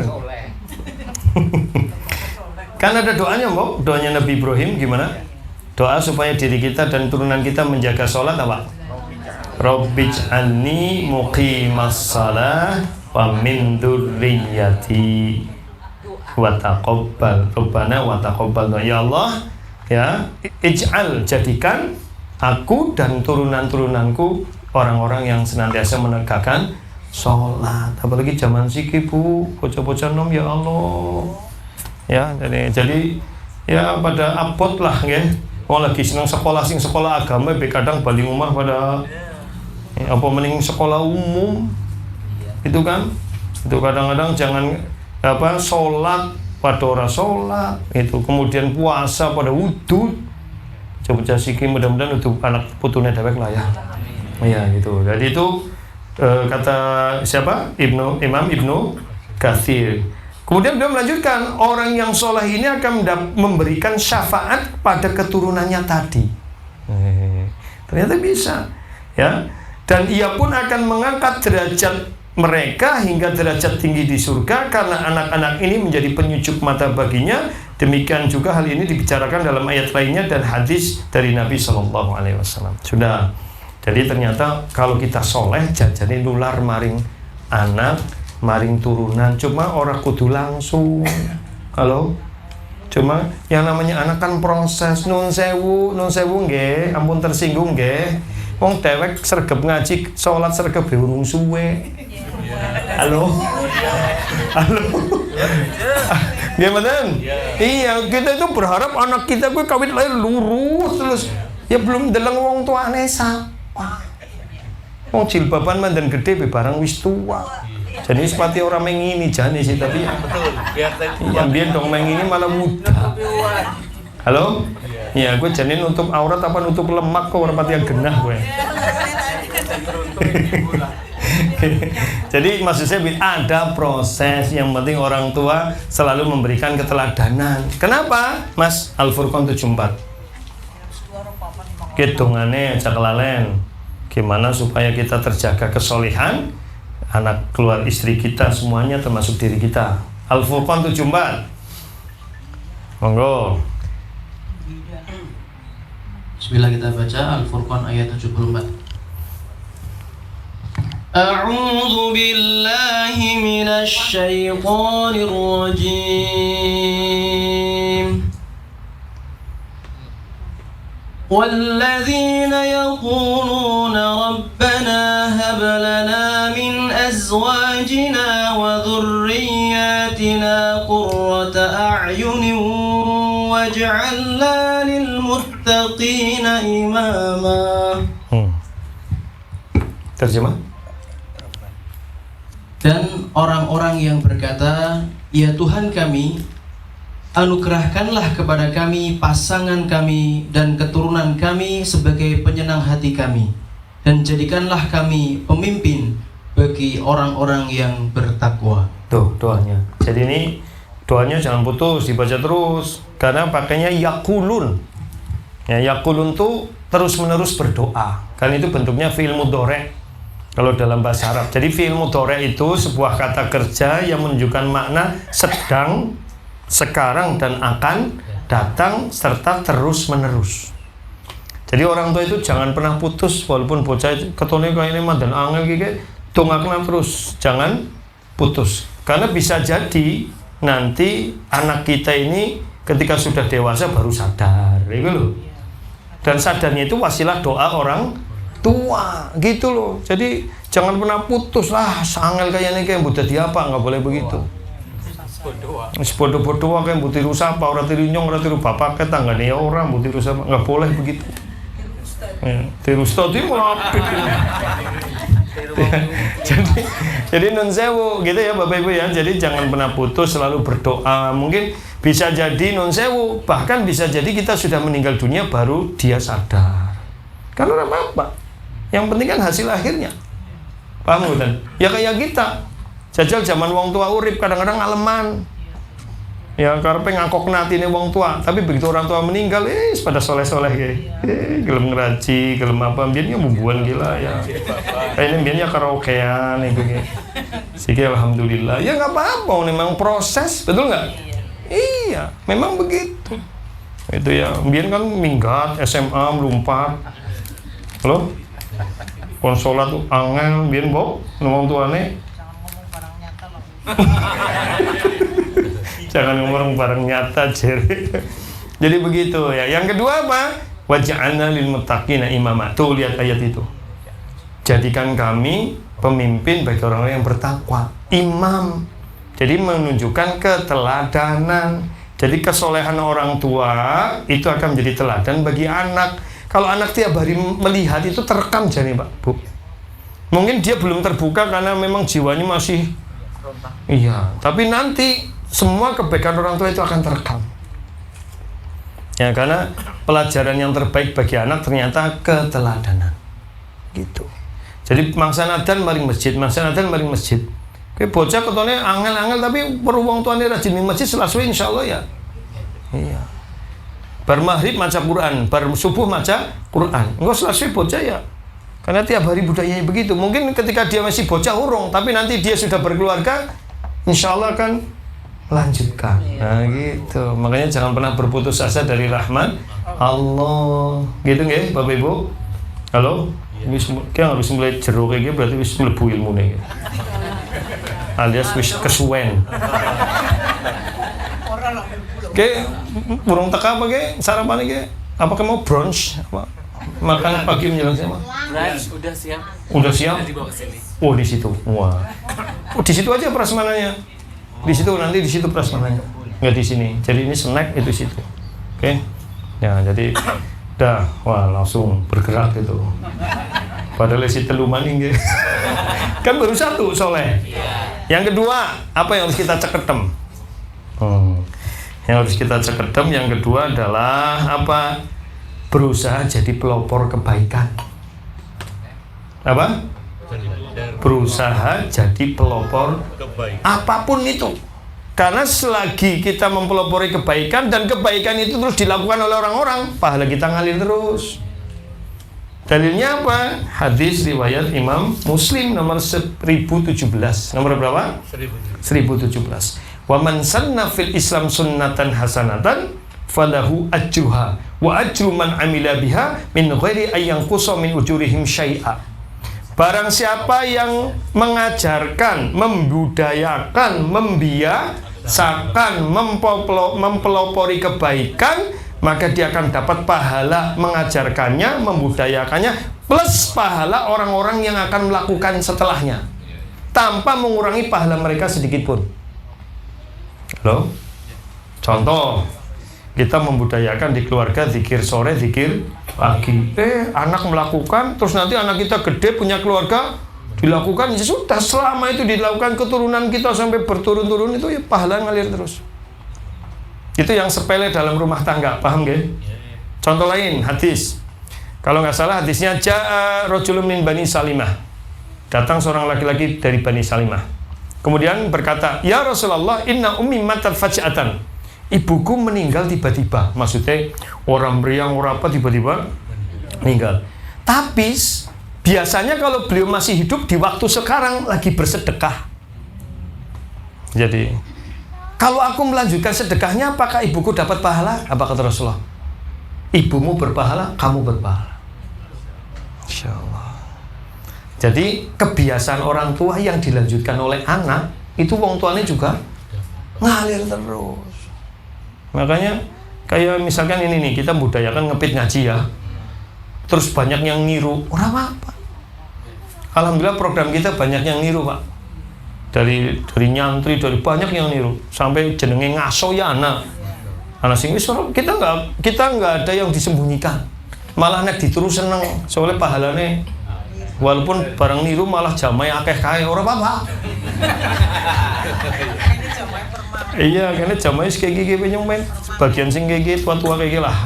S1: Kan ada doanya, Mbok. Doanya Nabi Ibrahim gimana? Doa supaya diri kita dan turunan kita menjaga sholat apa? Rabbij'alni muqimas shalah wa min dzurriyyati wa taqabbal Rabbana wa taqabbal. Ya Allah, ya, ij'al, jadikan aku dan turunan-turunanku orang-orang yang senantiasa menegakkan sholat. Apalagi zaman siki bu, bocah-bocah nom, ya Allah. Ya, jadi ya pada abot lah ya. Oh lagi senang sekolah sing sekolah agama, kadang balik rumah pada apa mending sekolah umum. Itu kan, itu kadang-kadang jangan apa sholat pada ora sholat itu, kemudian puasa pada wudhu. Coba siki mudah-mudahan untuk anak putune dewek lah ya. Ya gitu. Jadi itu kata siapa? Imam Ibnu Katsir. Kemudian beliau melanjutkan, orang yang soleh ini akan memberikan syafaat pada keturunannya tadi. Ternyata bisa, ya. Dan ia pun akan mengangkat derajat mereka hingga derajat tinggi di surga karena anak-anak ini menjadi penyucuk mata baginya. Demikian juga hal ini dibicarakan dalam ayat lainnya dan hadis dari Nabi SAW. Sudah. Jadi ternyata kalau kita soleh jadi nular maring anak, maring turunan. Cuma orang kudu langsung. Halo? Cuma yang namanya anak kan proses. Nun sewu nggih, ampun tersinggung nggih. Wong dewek sregep ngaji, sholat sregep urung suwe. Halo? Halo? Gimana? Iya, kita itu berharap anak kita gue kawin lahir lurus terus. Ya belum deleng wong tuane sapa. Wong jilbaban mandan gede be barang wis tua. Jadi sepati orang mengini jane sih tapi betul. Biar biar dong mengini malah muda. Halo? Ya, gue janin nutup aurat apa nutup lemak kok orang pati yang genah gue. Jadi maksud saya ada proses, yang penting orang tua selalu memberikan keteladanan. Kenapa? Mas Al-Furqan 74. Kitungane cakelalen. Gimana supaya kita terjaga kesolehan, anak keluar istri kita semuanya termasuk diri kita. Al-Furqan 74. Monggo.
S2: Bismillah, kita baca Al-Furqan ayat 74. A'udzu billahi minasy syaithanir rajim. والذين يقولون ربنا هب لنا من أزواجنا وذرياتنا قرة أعين واجعلنا للمتقين إماما.
S1: Terjemah.
S2: Dan orang-orang yang berkata, ya Tuhan kami, anugerahkanlah kepada kami pasangan kami dan keturunan kami sebagai penyenang hati kami, dan jadikanlah kami pemimpin bagi orang-orang yang bertakwa.
S1: Tuh doanya. Jadi ini doanya jangan putus, dibaca terus karena pakainya yakulun. Ya, yaqulun tuh terus-menerus berdoa. Kan itu bentuknya fi'il mudhari' kalau dalam bahasa Arab. Jadi fi'il mudhari' itu sebuah kata kerja yang menunjukkan makna sedang, sekarang dan akan datang serta terus-menerus. Jadi orang tua itu jangan pernah putus walaupun bocah itu ketone kayak ini mandan angel gitu, dongakna terus, jangan putus. Karena bisa jadi nanti anak kita ini ketika sudah dewasa baru sadar, gitu loh. Dan sadarnya itu wasilah doa orang tua, gitu loh. Jadi jangan pernah putus lah, sangel kayak ini kayak budak diapa, nggak boleh begitu. Bodoh-bodoh kayak butiru sapa, orang tiru nyong, orang tiru bapak ketangga nih orang butiru sapa, nggak boleh begitu. Ya, tiru studi melapik. Jadi nun sewu gitu ya Bapak Ibu ya. Jadi jangan pernah putus, selalu berdoa. Mungkin bisa jadi nun sewu, bahkan bisa jadi kita sudah meninggal dunia baru dia sadar. Karena apa? Yang penting kan hasil akhirnya. Paham kan? Ya kayak kita. Jajal zaman wong tua urip kadang-kadang ngaleman. Ya karepe ngakok natine wong tua, tapi begitu orang tua meninggal, pada soleh-soleh kayak. Gelem ngeraji, gelem apa, mbiyen ya bubuan gila ya. Kayaknya mbiyen ya karaokean iku ge. Siki alhamdulillah. Ya enggak apa-apa, memang proses, betul enggak? Iya, memang begitu. Itu ya, mbiyen kan minggat, SMA melompat. Halo? Konsolat tuh angel mbiyen mbok, wong tuane. Jangan ngomong barang nyata, Jerry. Jadi begitu ya. Yang kedua apa? Waj'alna lil muttaqina imama. Tuh lihat ayat itu. Jadikan kami pemimpin bagi orang-orang yang bertakwa. Imam. Jadi menunjukkan keteladanan. Jadi kesolehan orang tua itu akan menjadi teladan bagi anak. Kalau anak tiap hari melihat itu terekam jadi Pak, Bu. Mungkin dia belum terbuka karena memang jiwanya masih. Iya. Tapi nanti semua kebaikan orang tua itu akan terekam. Ya, karena pelajaran yang terbaik bagi anak ternyata keteladanan. Gitu. Jadi mangsa nadan maring masjid, mangsa nadan maring masjid. Oke, bocah ketone angel-angel tapi perlu wong tuane rajin ning masjid selasuwe insyaallah ya. Iya. Bar maghrib maca Quran, bar subuh maca Quran. Engko selasuwe bocah ya. Karena tiap hari budayanya begitu. Mungkin ketika dia masih bocah urung, tapi nanti dia sudah berkeluarga, insyaallah kan lanjutkan. Nah gitu. Makanya jangan pernah berputus asa dari rahmat Allah. Gitu nggih Bapak Ibu? Halo? Wis kan harus mulai jero kayak gitu berarti wis mlebu ilmune. Alias wis kesuwen. Oke, burung teka apa ke? Sarapan ke? Apakah mau brunch? Apa? Makan pagi menjelang siapa?
S4: Brunch udah siap.
S1: Udah siap?
S4: Dibawa ke sini.
S1: Oh, di situ. Wah. Oh, di situ aja prasmananya. Di situ nanti di situ prasmananya. Enggak di sini. Jadi ini snack itu situ. Oke. Ya, jadi dah wah langsung bergerak gitu. Padahal si telu maning gitu. Kan baru satu soleh. Yang kedua, apa yang harus kita ceketem? Yang harus kita ceketem yang kedua adalah apa? Berusaha jadi pelopor kebaikan. Apa? Berusaha jadi pelopor apapun itu. Karena selagi kita mempelopori kebaikan dan kebaikan itu terus dilakukan oleh orang-orang, pahala kita ngalir terus. Dalilnya apa? Hadis riwayat Imam Muslim nomor 1017. Nomor berapa? 1017. Wa man sanna fil Islam sunnatan hasanatan falahu ajruha wa ajru man amila biha min ghairi ayyanqusa min ujurihim syai'a. Barang siapa yang mengajarkan, membudayakan, membiasakan, mempelopori kebaikan, maka dia akan dapat pahala mengajarkannya, membudayakannya, plus pahala orang-orang yang akan melakukan setelahnya, tanpa mengurangi pahala mereka sedikit pun. Loh? Contoh, kita membudayakan di keluarga zikir sore, zikir pagi. Anak melakukan, terus nanti anak kita gede punya keluarga, dilakukan, ya sudah, selama itu dilakukan keturunan kita sampai berturun-turun itu ya pahala ngalir terus. Itu yang sepele dalam rumah tangga, paham gak? Contoh lain, hadis. Kalau nggak salah hadisnya ja'a rajulun min Bani Salimah. Datang seorang laki-laki dari Bani Salimah. Kemudian berkata, "Ya Rasulullah, inna ummi matat faj'atan." ibuku meninggal tiba-tiba. Maksudnya orang meriang, orang apa tiba-tiba meninggal. Tapi biasanya kalau beliau masih hidup di waktu sekarang lagi bersedekah. Jadi kalau aku melanjutkan sedekahnya, apakah ibuku dapat pahala? Apa kata Rasulullah? Ibumu berpahala, kamu berpahala. Insya Allah. Jadi kebiasaan orang tua yang dilanjutkan oleh anak, itu wong tuanya juga ngalir terus. Makanya kayak misalkan ini nih, kita budayakan ngepit ngaji ya, terus banyak yang niru, orang apa? Alhamdulillah program kita banyak yang niru Pak. Dari nyantri, dari banyak yang niru, sampai jenenge ngaso ya anak sing wis kita nggak ada yang disembunyikan, malah nek ditiru seneng, soalnya pahalane walaupun barang niru malah jamai akeh kae ora apa-apa. Iya, karena jamai kayak gigi penyong men, bagian sing gigi tua-tua kayak lah.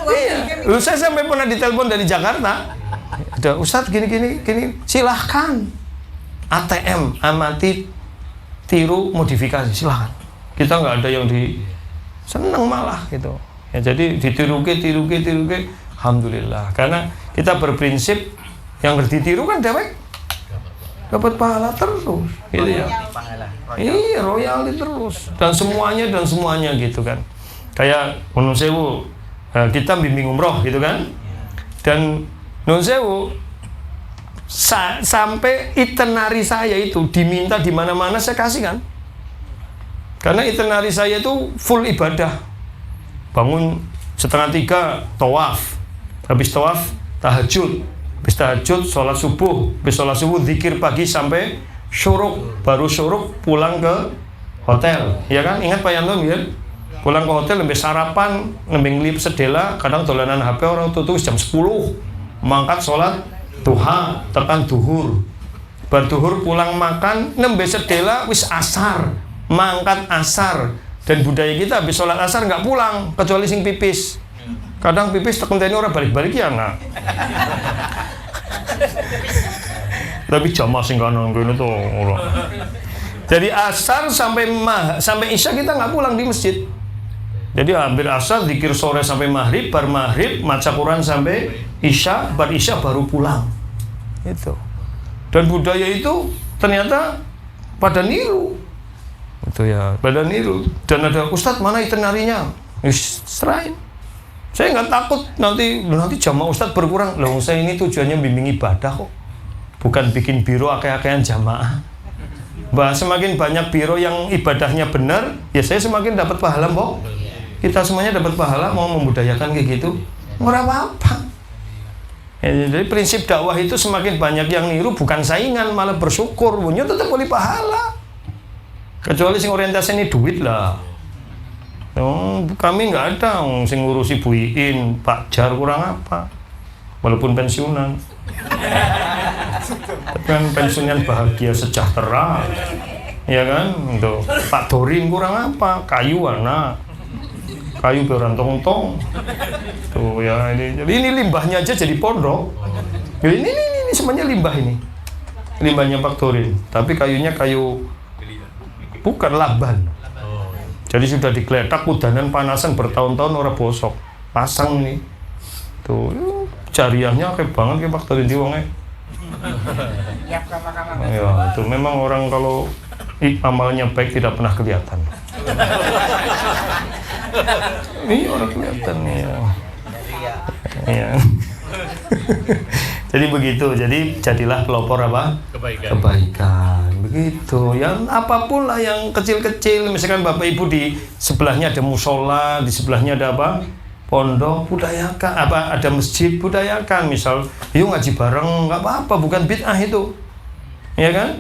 S1: Iya, lu saya sampai pernah ditelepon dari Jakarta. Ada Ustadz gini, silahkan ATM amati tiru modifikasi, silahkan. Kita nggak ada yang seneng malah gitu. Ya jadi ditiru ke, alhamdulillah. Karena kita berprinsip yang ditiru kan dapat pahala terus, gitu ya. Iya, royalti terus dan semuanya gitu kan. Kayak Nun Sewu, kita bimbing umroh gitu kan, dan Nun Sewu sampai itinerary saya itu diminta di mana-mana saya kasih kan, karena itinerary saya itu full ibadah. Bangun 2:30 tawaf, habis tawaf tahajud, habis tahajud sholat subuh, habis sholat subuh zikir pagi sampai syuruk, baru syuruk pulang ke hotel, ya kan? Ingat Pak Yanto ya? Pulang ke hotel lebih sarapan, lebih ngelip sedela, kadang dolanan HP orang tuh jam 10. Mangkat sholat duha tekan duhur, berduhur pulang makan nembe sedela wis asar, mangkat asar. Dan budaya kita habis sholat asar nggak pulang kecuali sing pipis, kadang pipis tekenteni orang balik-balik ya nak. Tapi jamaah sing kanan kene tuh orang. Jadi asar sampai isya kita nggak pulang di masjid. Jadi hampir asar, zikir sore sampai maghrib, bar maghrib, maca Quran sampai isya, bar isya baru pulang. Itu. Dan budaya itu ternyata pada niru. Itu ya, pada niru. Dan ada Ustadz mana itinerary-nya? Serahin. Saya nggak takut nanti jamaah Ustadz berkurang. Loh, saya ini tujuannya bimbing ibadah kok. Bukan bikin biro akeh-akehan jamaah. Semakin banyak biro yang ibadahnya benar, ya saya semakin dapat pahala, Mbok. Kita semuanya dapat pahala, mau membudayakan kayak gitu, murah apa? Ya, jadi prinsip dakwah itu semakin banyak yang niru, bukan saingan, malah bersyukur, punya tetap boleh pahala. Kecuali sing orientasi ini duit lah. Kami nggak ada sing ngurusi Bu Iin, Pak Jar kurang apa, walaupun pensiunan. Tapi kan pensiunan bahagia sejahtera, ya kan? Untuk Pak Dorin kurang apa, kayu anak. Kayu berantong-tong tuh ya, ini limbahnya aja jadi pondok. Ini semuanya limbah, ini limbahnya Pak Dorin, tapi kayunya kayu bukan laban. Jadi sudah digeletak udanan panasan bertahun-tahun orang bosok pasang nih tuh, jariahnya kayak banget kayak Pak Dorin diwongnya. Ya itu memang orang kalau amalnya baik tidak pernah kelihatan. Ini orang kelihatan ya. Iya. Jadi begitu. Jadi jadilah pelopor apa? Kebaikan. Begitu. Yang apapun lah yang kecil-kecil. Misalkan Bapak Ibu di sebelahnya ada musola, di sebelahnya ada apa? Pondok, budayakan. Apa ada masjid, budayakan. Misal, yuk ngaji bareng, nggak apa-apa. Bukan bid'ah itu, ya kan?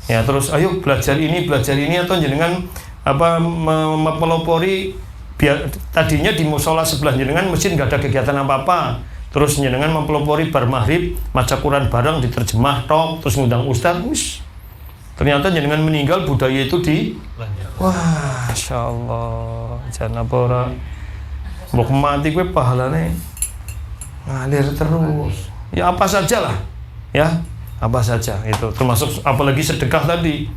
S1: Ya terus, ayo belajar ini atau jenengan apa mempelopori. Tadinya di musola sebelah jenengan masjid nggak ada kegiatan apa-apa, terus jenengan mempelopori bar maghrib maca Quran bareng diterjemah tok, terus ngundang ustadz, ternyata jenengan meninggal budaya itu wah, Masya Allah, jangan apa orang mau mati gue pahalanya ngalir terus. Ya apa saja lah, ya apa saja itu, termasuk apalagi sedekah tadi.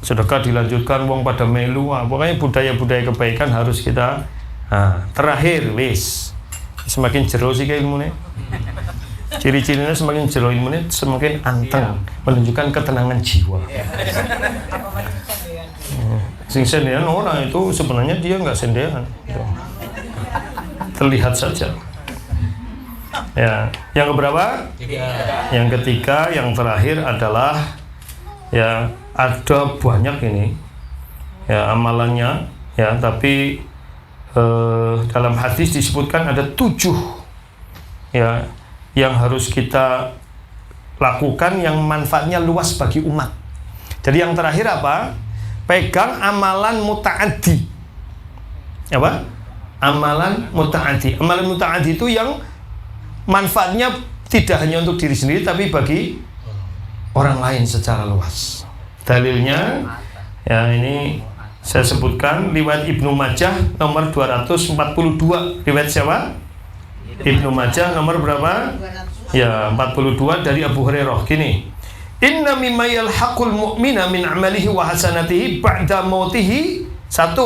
S1: sedekah dilanjutkan, wong pada melu. Pokoknya budaya-budaya kebaikan harus kita. Terakhir wis semakin jero sih kayak ilmunya. Ciri-cirinya semakin jero ilmunya semakin anteng, menunjukkan ketenangan jiwa. Sing sendean orang itu sebenarnya dia nggak sendean, terlihat saja. Ya, yang keberapa? Yang ketiga, yang terakhir adalah ya ada banyak ini ya amalannya ya, tapi dalam hadis disebutkan ada 7 ya yang harus kita lakukan yang manfaatnya luas bagi umat. Jadi yang terakhir apa? Pegang amalan muta'addi. Apa? Amalan muta'addi. Amalan muta'addi itu yang manfaatnya tidak hanya untuk diri sendiri tapi bagi orang lain secara luas. Dalilnya ya ini saya sebutkan riwayat Ibnu Majah nomor 242. Riwayat siapa? Ibnu Majah nomor berapa? Ya 42 dari Abu Hurairah. Gini, inna mimma yalhaqul mu'mina min amalihi wa hasanatihi ba'da mautihi. 1.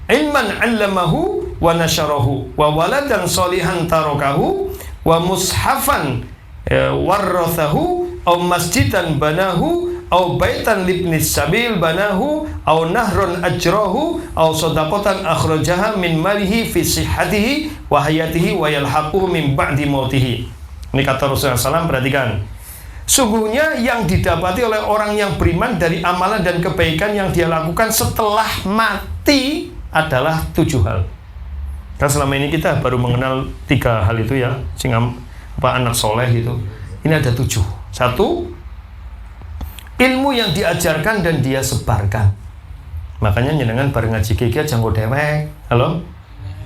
S1: Ilman 'allamahu wa nasyarahu wa waladan sholihan tarakahu wa mushafan warathahu aw masjidan banahu aw baitan libnis sabil banahu aw nahrun ajrahu aw sadaqatan akhrajaha min malihi fi sihhatihi wa hayatihi wa yalhaquhu min ba'di mautihi. Ini kata Rasulullah SAW, perhatikan. Sungguhnya yang didapati oleh orang yang beriman dari amalan dan kebaikan yang dia lakukan setelah mati adalah 7 hal. Kan selama ini kita baru mengenal 3 hal itu ya, anak soleh itu. Ini ada 7. 1, ilmu yang diajarkan dan dia sebarkan. Makanya nyenengan bareng ngaji kiki aja nggo dewek. Halo?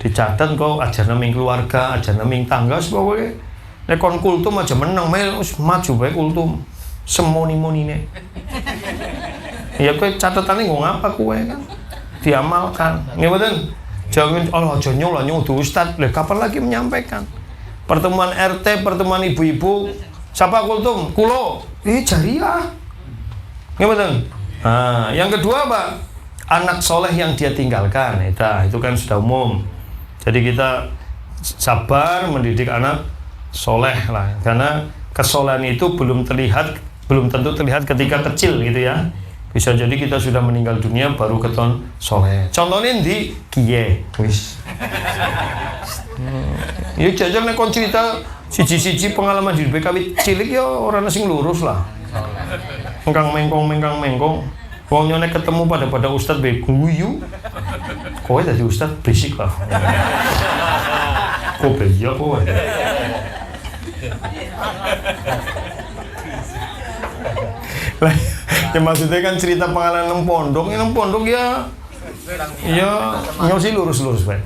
S1: Dicatat kok ajarna ming keluarga, ajarna ming tangga sebagai nek kon kultum aja menang wis maju bae kultum. Semoni-monine. Ya kowe catetane nggo ngapa kowe kan? Diamalkan. Nggih mboten? Jangan Allah aja nyuruh ustaz. Lah kapan lagi menyampaikan? Pertemuan RT, pertemuan ibu-ibu, siapa kultum? Kulo. Jariah. Nggih mboten? Yang kedua Pak, anak soleh yang dia tinggalkan. Itu kan sudah umum. Jadi kita sabar mendidik anak soleh lah, karena kesolehan itu belum tentu terlihat ketika kecil gitu ya. Bisa jadi kita sudah meninggal dunia baru keton soleh. Contohnya di kiye, wis. Ya jajan nek kon cerita siji-siji pengalaman di BKW cilik ya orang sing lurus lah. Mengkang mengkong. Wong nek ketemu pada ustad be guyu. Kowe dadi ustad berisik lah. Kok beya kowe. Ya maksudnya kan cerita pengalaman nang pondok ya nyosi lurus baik.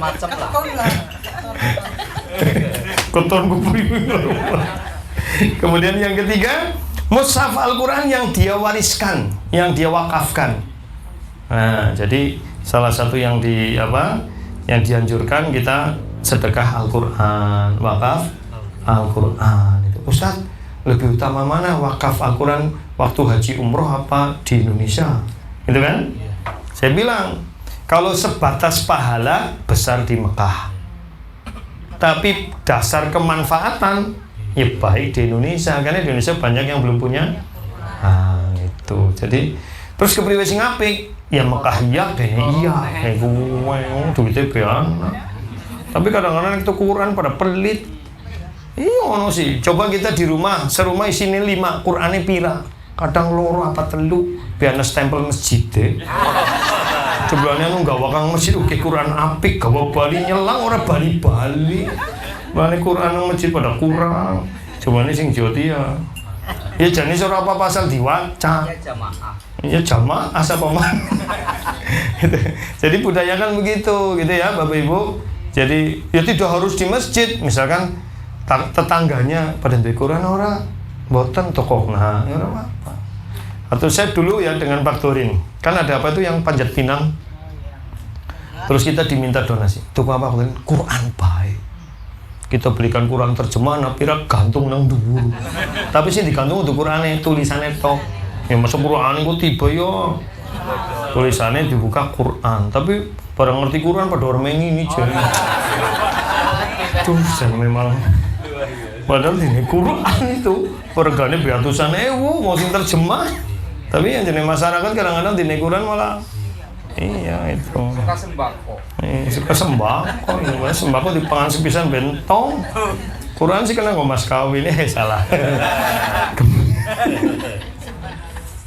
S3: Macam-macam lah.
S1: Koton kupuri. Kemudian yang ketiga, mushaf Al-Quran yang dia wariskan, yang dia wakafkan. Nah, jadi salah satu yang dianjurkan kita sedekah Al-Quran, wakaf Al-Quran. Ustaz, lebih utama mana wakaf Al-Quran waktu haji umroh apa di Indonesia? Gitu kan? Saya bilang, kalau sebatas pahala besar di Mekah, tapi dasar kemanfaatan ya baik di Indonesia, karena di Indonesia banyak yang belum punya. Itu. Jadi terus kepriwe sing apik? Ya Mekah iya, kayak gue duitnya banyak. Tapi kadang-kadang itu Quran pada pelit. Iya ono sih. Coba kita di rumah, serumah isinya 5, Qurane pira? Kadang loro apa telu, biar stempel masjid deh. Sebelahnya nu gawa kang masjid uke Quran apik, gawa bali nyelang ora bali-bali. Bali Quran nang masjid pada kurang. Coba ini sing joti ya. Ya jane ora apa pasal diwaca. Ya jamaah asal paman. Jadi budayakan begitu gitu ya Bapak Ibu. Jadi ya tidak harus di masjid, misalkan tetangganya pada duwe Quran ora mboten tokokna ya ora apa. Atau saya dulu ya dengan Pak Dorin, kan ada apa itu yang Panjat Pinang. Terus kita diminta donasi. Tuh apa Quran baik. kita berikan Quran terjemahan pira gantung nang dhuwur. Tapi sih digantung untuk Qurane tulisannya tok. Ya masa Quran iku tiba ya tulisannya dibuka Quran, tapi pada ngerti Quran pada orang ini jadi. Tuh memang padahal ini Quran itu regane beratusan ewu mau sing terjemah. Tapi yang jenis masyarakat kadang-kadang di Quran malah iya itu
S4: suka sembako.
S1: Suka sembako, ini sembako di pangan sepisan bentong. Quran sih kena mas kawin salah.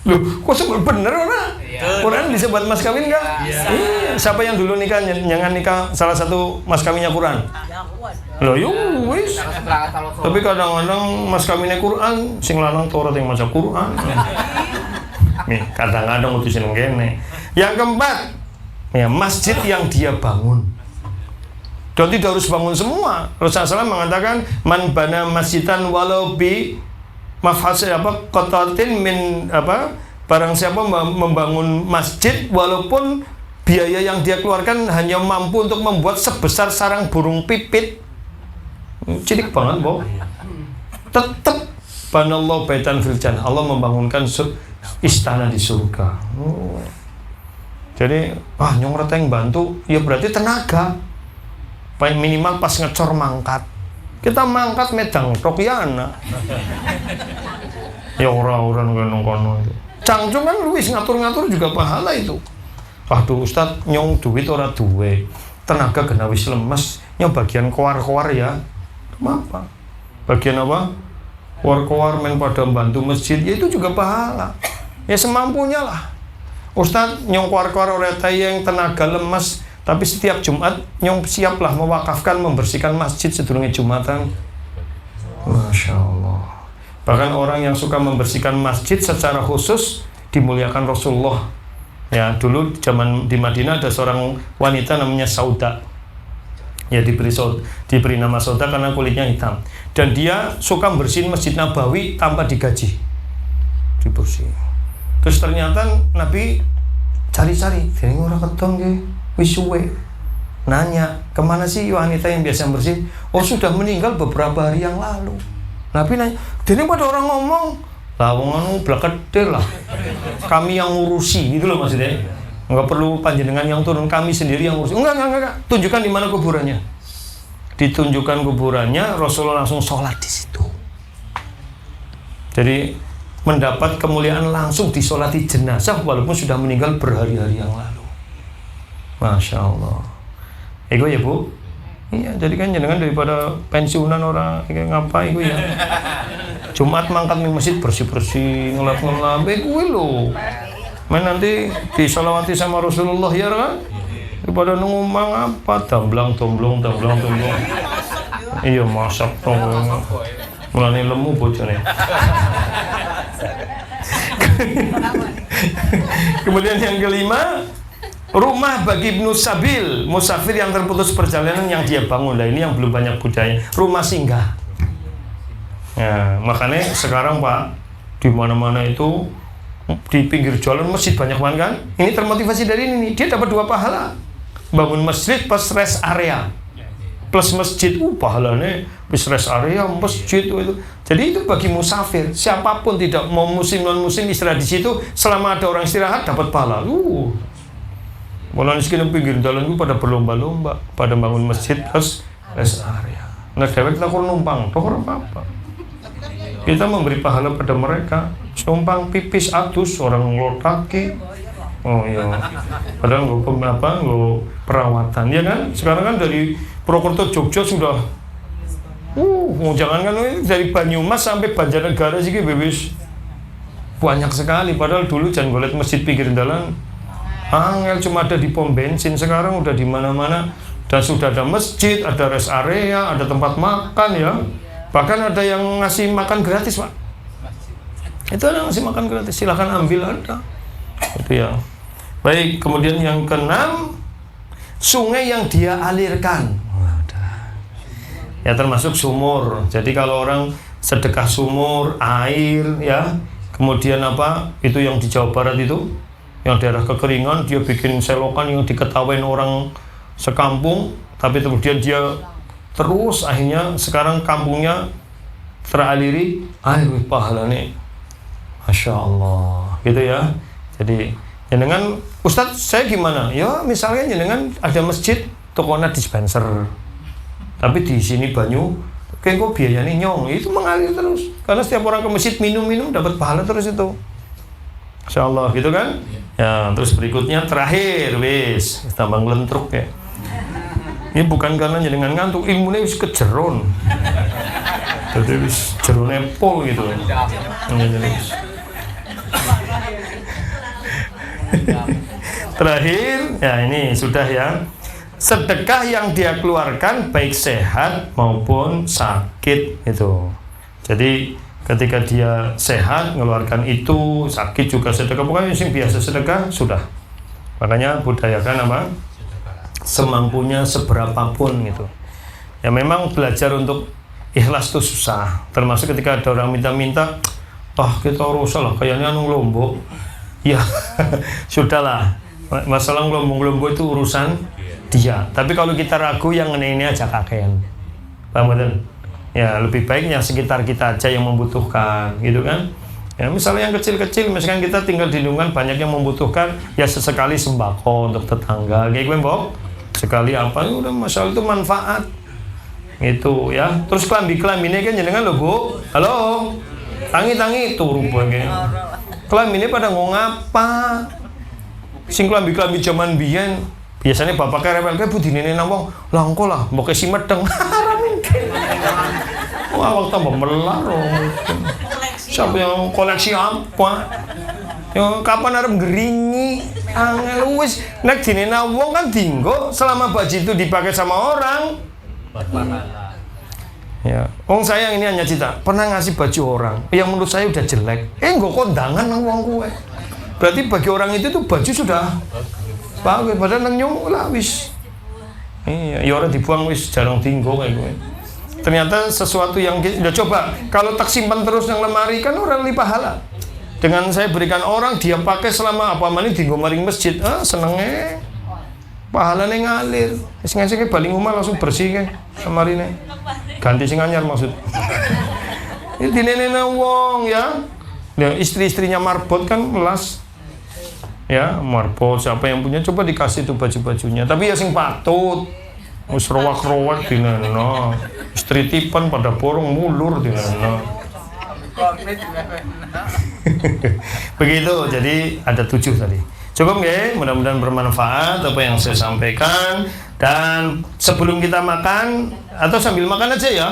S1: Loh, kok sebut bener orang? Quran bisa buat mas kawin nggak? Iya. Siapa yang dulu nikah, jangan nikah salah satu mas kawinnya Quran? Loh, yuk, wis. Tapi kadang-kadang mas kawinnya Quran, sing lanang Taurat yang maca Quran. Nih, kadang-kadang utusin gini. Yang keempat, ya masjid yang dia bangun. Dan tidak harus bangun semua. Rasulullah SAW mengatakan, man bana masjidan walau bi mafhas kotatin min barang siapa membangun masjid walaupun biaya yang dia keluarkan hanya mampu untuk membuat sebesar sarang burung pipit. Cilik banget, Bo. Tetap banallahu baitan fil jannah. Allah membangunkan istana di surga. Jadi, nyong reteng bantu, ya berarti tenaga. Paling minimal pas ngecor mangkat. Kita mangkat medang rokyana. Ya orang-orang kono itu. Cangcung kan luwis ngatur-ngatur juga pahala itu. Aduh Ustaz, nyong duit ora duwe. Tenaga kena wis lemes, nyong bagian koar-koar ya. Apa? Bagian apa? Koar-koar main pada bantu masjid, ya itu juga pahala. Ya semampunya lah. Ustaz, nyong koar-koar ora tayang tenaga lemes, tapi setiap Jumat nyong siaplah mewakafkan membersihkan masjid sedurunge Jumatan. Masya Allah. Bahkan orang yang suka membersihkan masjid secara khusus dimuliakan Rasulullah. Ya, dulu zaman di Madinah ada seorang wanita namanya Sauda. Ya diberi nama Sauda karena kulitnya hitam. Dan dia suka bersihin Masjid Nabawi tanpa digaji. Dibersihin. Terus ternyata Nabi cari-cari, "Dene ora ketong nggih, wis suwe." Nanya, "Kemana sih wanita yang biasa bersih?" "Oh, sudah meninggal beberapa hari yang lalu." Nabi nanya, "Dene pada orang ngomong, lah wong anu blakede lah. Kami yang ngurusi," gitu loh maksudnya. Enggak perlu panjenengan yang turun, kami sendiri yang ngurusi. Enggak. Tunjukkan di mana kuburannya. Ditunjukkan kuburannya, Rasulullah langsung sholat di situ. Jadi mendapat kemuliaan langsung disolati jenazah walaupun sudah meninggal berhari-hari yang lalu. Masya Allah. Ego ya Bu. Iya, jadi kan jenengan daripada pensiunan orang ngapain gue ya. Jumat mangkat di masjid bersih-bersih, ngelap-ngelap, gue lo. Main nanti disolawati sama Rasulullah ya kan? Daripada ngomong apa, damblong. Iya masak dong. Mulane lemu bojone. Kemudian yang kelima, rumah bagi Ibnu Sabil, musafir yang terputus perjalanan yang dia bangun. Nah ini yang belum banyak budaya, rumah singgah. Ya, makanya sekarang Pak, di mana-mana itu di pinggir jalan masjid banyak banget kan. Ini termotivasi dari ini, dia dapat 2 pahala. Bangun masjid plus rest area. Plus masjid, pahalanya plus rest area, masjid itu. Jadi itu bagi musafir, siapapun tidak mau muslim non muslim istirahat di situ, selama ada orang istirahat dapat pahala. Malah di sekitar pinggir jalan itu pada berlomba-lomba, pada bangun masjid plus rest area. Nah, dewek kita kurang numpang, toh apa-apa. Kita memberi pahala pada mereka. Numpang pipis atus, orang ngelot kaki. Oh iya. Padahal nggak perawatan, ya kan? Sekarang kan dari Purwokerto Jogja sudah, jangan kan dari Banyumas sampai Banjarnegara sih bebas banyak sekali. Padahal dulu jangan golet masjid pinggir jalan. Angel cuma ada di pom bensin, sekarang udah di mana-mana dan sudah ada masjid, ada rest area, ada tempat makan ya. Bahkan ada yang ngasih makan gratis, Pak. Itu ada yang ngasih makan gratis, silahkan ambil ada. Itu ya. Baik, kemudian yang keenam, sungai yang dia alirkan. Ya termasuk sumur. Jadi kalau orang sedekah sumur, air ya. Kemudian itu yang di Jawa Barat itu, yang daerah kekeringan, dia bikin selokan yang diketawain orang sekampung, tapi kemudian dia terus akhirnya sekarang kampungnya teraliri air pahala nih, Masya Allah, gitu ya. Jadi jenengan Ustadz saya gimana? Ya misalnya jenengan ada masjid tokona dispenser, tapi di sini banyu, kayak kok biayanya nyong, itu mengalir terus. Karena setiap orang ke masjid minum dapat pahala terus itu. Insya Allah gitu kan? Ya terus berikutnya terakhir wis tambah ngelentruk ya. Ini bukan karena jenengan ngantuk, ilmunya wis kejeron. Jadi wis jerone pol gitu. Terakhir, ya ini sudah ya. Sedekah yang dia keluarkan baik sehat maupun sakit itu. Jadi ketika dia sehat mengeluarkan itu, sakit juga sedekah. Pokoknya yang biasa sedekah sudah. Makanya budayakan apa? Semampunya seberapapun gitu. Ya memang belajar untuk ikhlas itu susah. Termasuk ketika ada orang minta-minta, kita rusak lah, kayaknya anu Lombok. Ya sudahlah. Masalah Lombok itu urusan dia. Tapi kalau kita ragu yang ini aja kakean. Paham kan? Ya lebih baik yang sekitar kita aja yang membutuhkan, gitu kan? Ya misalnya yang kecil-kecil, misalkan kita tinggal di lingkungan banyak yang membutuhkan, ya sesekali sembako untuk tetangga, kayak gue mbok. Sekali apa udah masalah itu manfaat itu ya. Terus kelambi-kelambi ini kan jenengan lho Bu, halo tangi turu bae kelambi ini pada ngapa sing kelambi zaman biyen biasanya bapaknya rewel kayak budine nang wong langko lah mbok si medeng wah waktu tambah melar siapa yang koleksi apa yang kapan arep ngeringi angel wis nek dinene wong kan dinggo selama baju itu dipakai sama orang. Ya, wong saya ini hanya cita pernah ngasih baju orang yang menurut saya udah jelek. Nggo kondangan nang wong kuwe. Berarti bagi orang itu tuh baju sudah bagus padahal nang nyong lah wis. Iya, ya orang dibuang wis jarang dinggo kayak gue. Ternyata sesuatu yang udah coba kalau tak simpan terus nang lemari kan orang li pahala. Dengan saya berikan orang, dia pakai selama apa mani di maring masjid, senengnya pahalanya ngalir. Sing-sing baling rumah langsung bersih kan, lemarinya ganti sing anyar maksud. Ini nenek wong ya, istri-istrinya marbot kan melas, ya marbot siapa yang punya coba dikasih tuh baju-bajunya. Tapi ya sing patut, mus rowak-rowak di nana, istri tipan pada borong mulur di nana. Begitu, jadi ada 7 tadi. Cukup nggih, mudah-mudahan bermanfaat apa yang saya sampaikan. Dan sebelum kita makan atau sambil makan aja ya,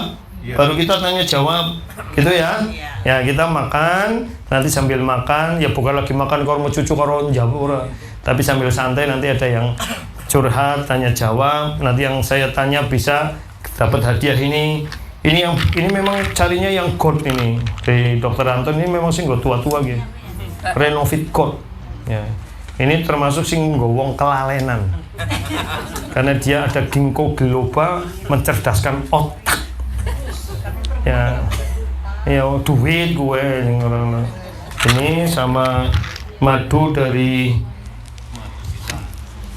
S1: baru kita tanya jawab, gitu ya. Ya kita makan, nanti sambil makan, ya bukan lagi makan kalau mau cucu kalau jawab, tapi sambil santai nanti ada yang curhat, tanya jawab. Nanti yang saya tanya bisa dapat hadiah ini. Ini memang carinya yang gold ini di Dokter Anton ini memang sing tua-tua gitu. Renovit gold. Ya. Ini termasuk sing wong kelalenan. Karena dia ada ginkgo biloba mencerdaskan otak. Ya. Ya duit gue orang. Ini sama madu dari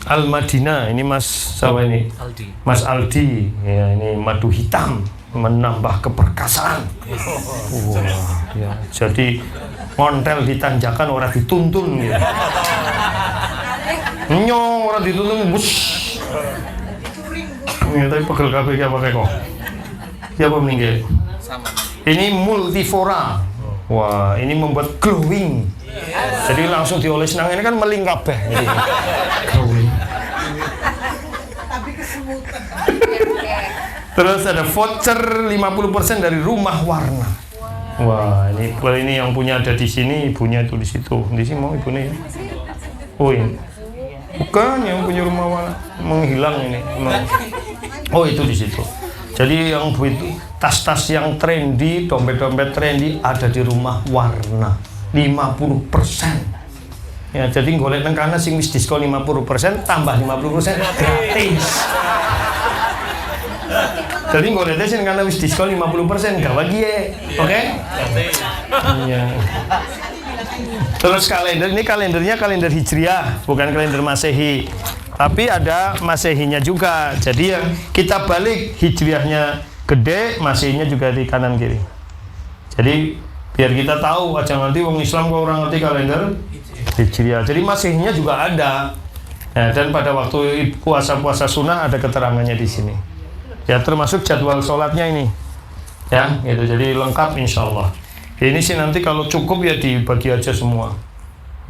S1: Al Madinah. Ini Mas siapa ini?
S2: Aldi.
S1: Mas Aldi. Ya, ini madu hitam. Menambah keperkasaan. Wah, ya. Jadi ngontel ditanjakan orang dituntun gitu. Nyong orang dituntun bus. Ya, tapi pegel kabeh apa kayak kok. Siapa meninggal?
S2: Sama.
S1: Ini multifora. Wah, ini membuat glowing. Jadi langsung dioles nang ini kan meling kabeh jadi. Glowing.
S3: Tapi kesemutan.
S1: Terus ada voucher 50% dari Rumah Warna. Wah, ini yang punya ada di sini, ibunya itu di situ. Di sini mau ibunya ya? Oh ini. Bukan yang punya Rumah Warna, menghilang ini. Oh itu di situ. Jadi yang itu tas-tas yang trendy, dompet-dompet trendy ada di Rumah Warna. 50%. Ya, jadi golek nang kana sing wis diskon 50% tambah 50% gratis. Jadi ngoleh sih karena wis diskon 50% gak lagi ya, oke? Iya. Terus kalender ini kalendernya kalender Hijriah, bukan kalender Masehi. Tapi ada Masehinya juga. Jadi yang kita balik Hijriahnya gede, Masehinya juga di kanan kiri. Jadi biar kita tahu, jangan nanti wong Islam kok orang ngerti kalender Hijriah. Jadi Masehinya juga ada. Ya, dan pada waktu puasa-puasa sunnah ada keterangannya di sini. Ya, termasuk jadwal sholatnya ini. Ya, gitu. Jadi lengkap insya Allah. Ini sih nanti kalau cukup ya dibagi aja semua.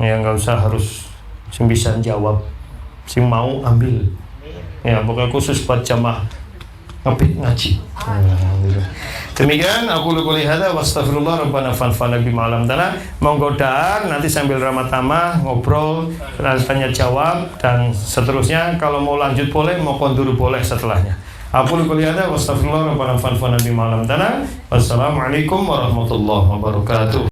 S1: Ya, nggak usah harus sing bisa jawab, sing mau ambil. Ya, pokoknya khusus buat jamaah ngapit ngaji. Gitu. Demikian aku qouli hadza wa astaghfirullah rabbana fanfa'na bima 'allamtana. Monggo dar nanti sambil ramatama ngobrol, tanya jawab dan seterusnya. Kalau mau lanjut boleh, mau kondur boleh setelahnya. Aku qouli hadza wa astaghfirullah rabbana fanfa'na bima 'allamtana. Wassalamualaikum warahmatullahi wabarakatuh.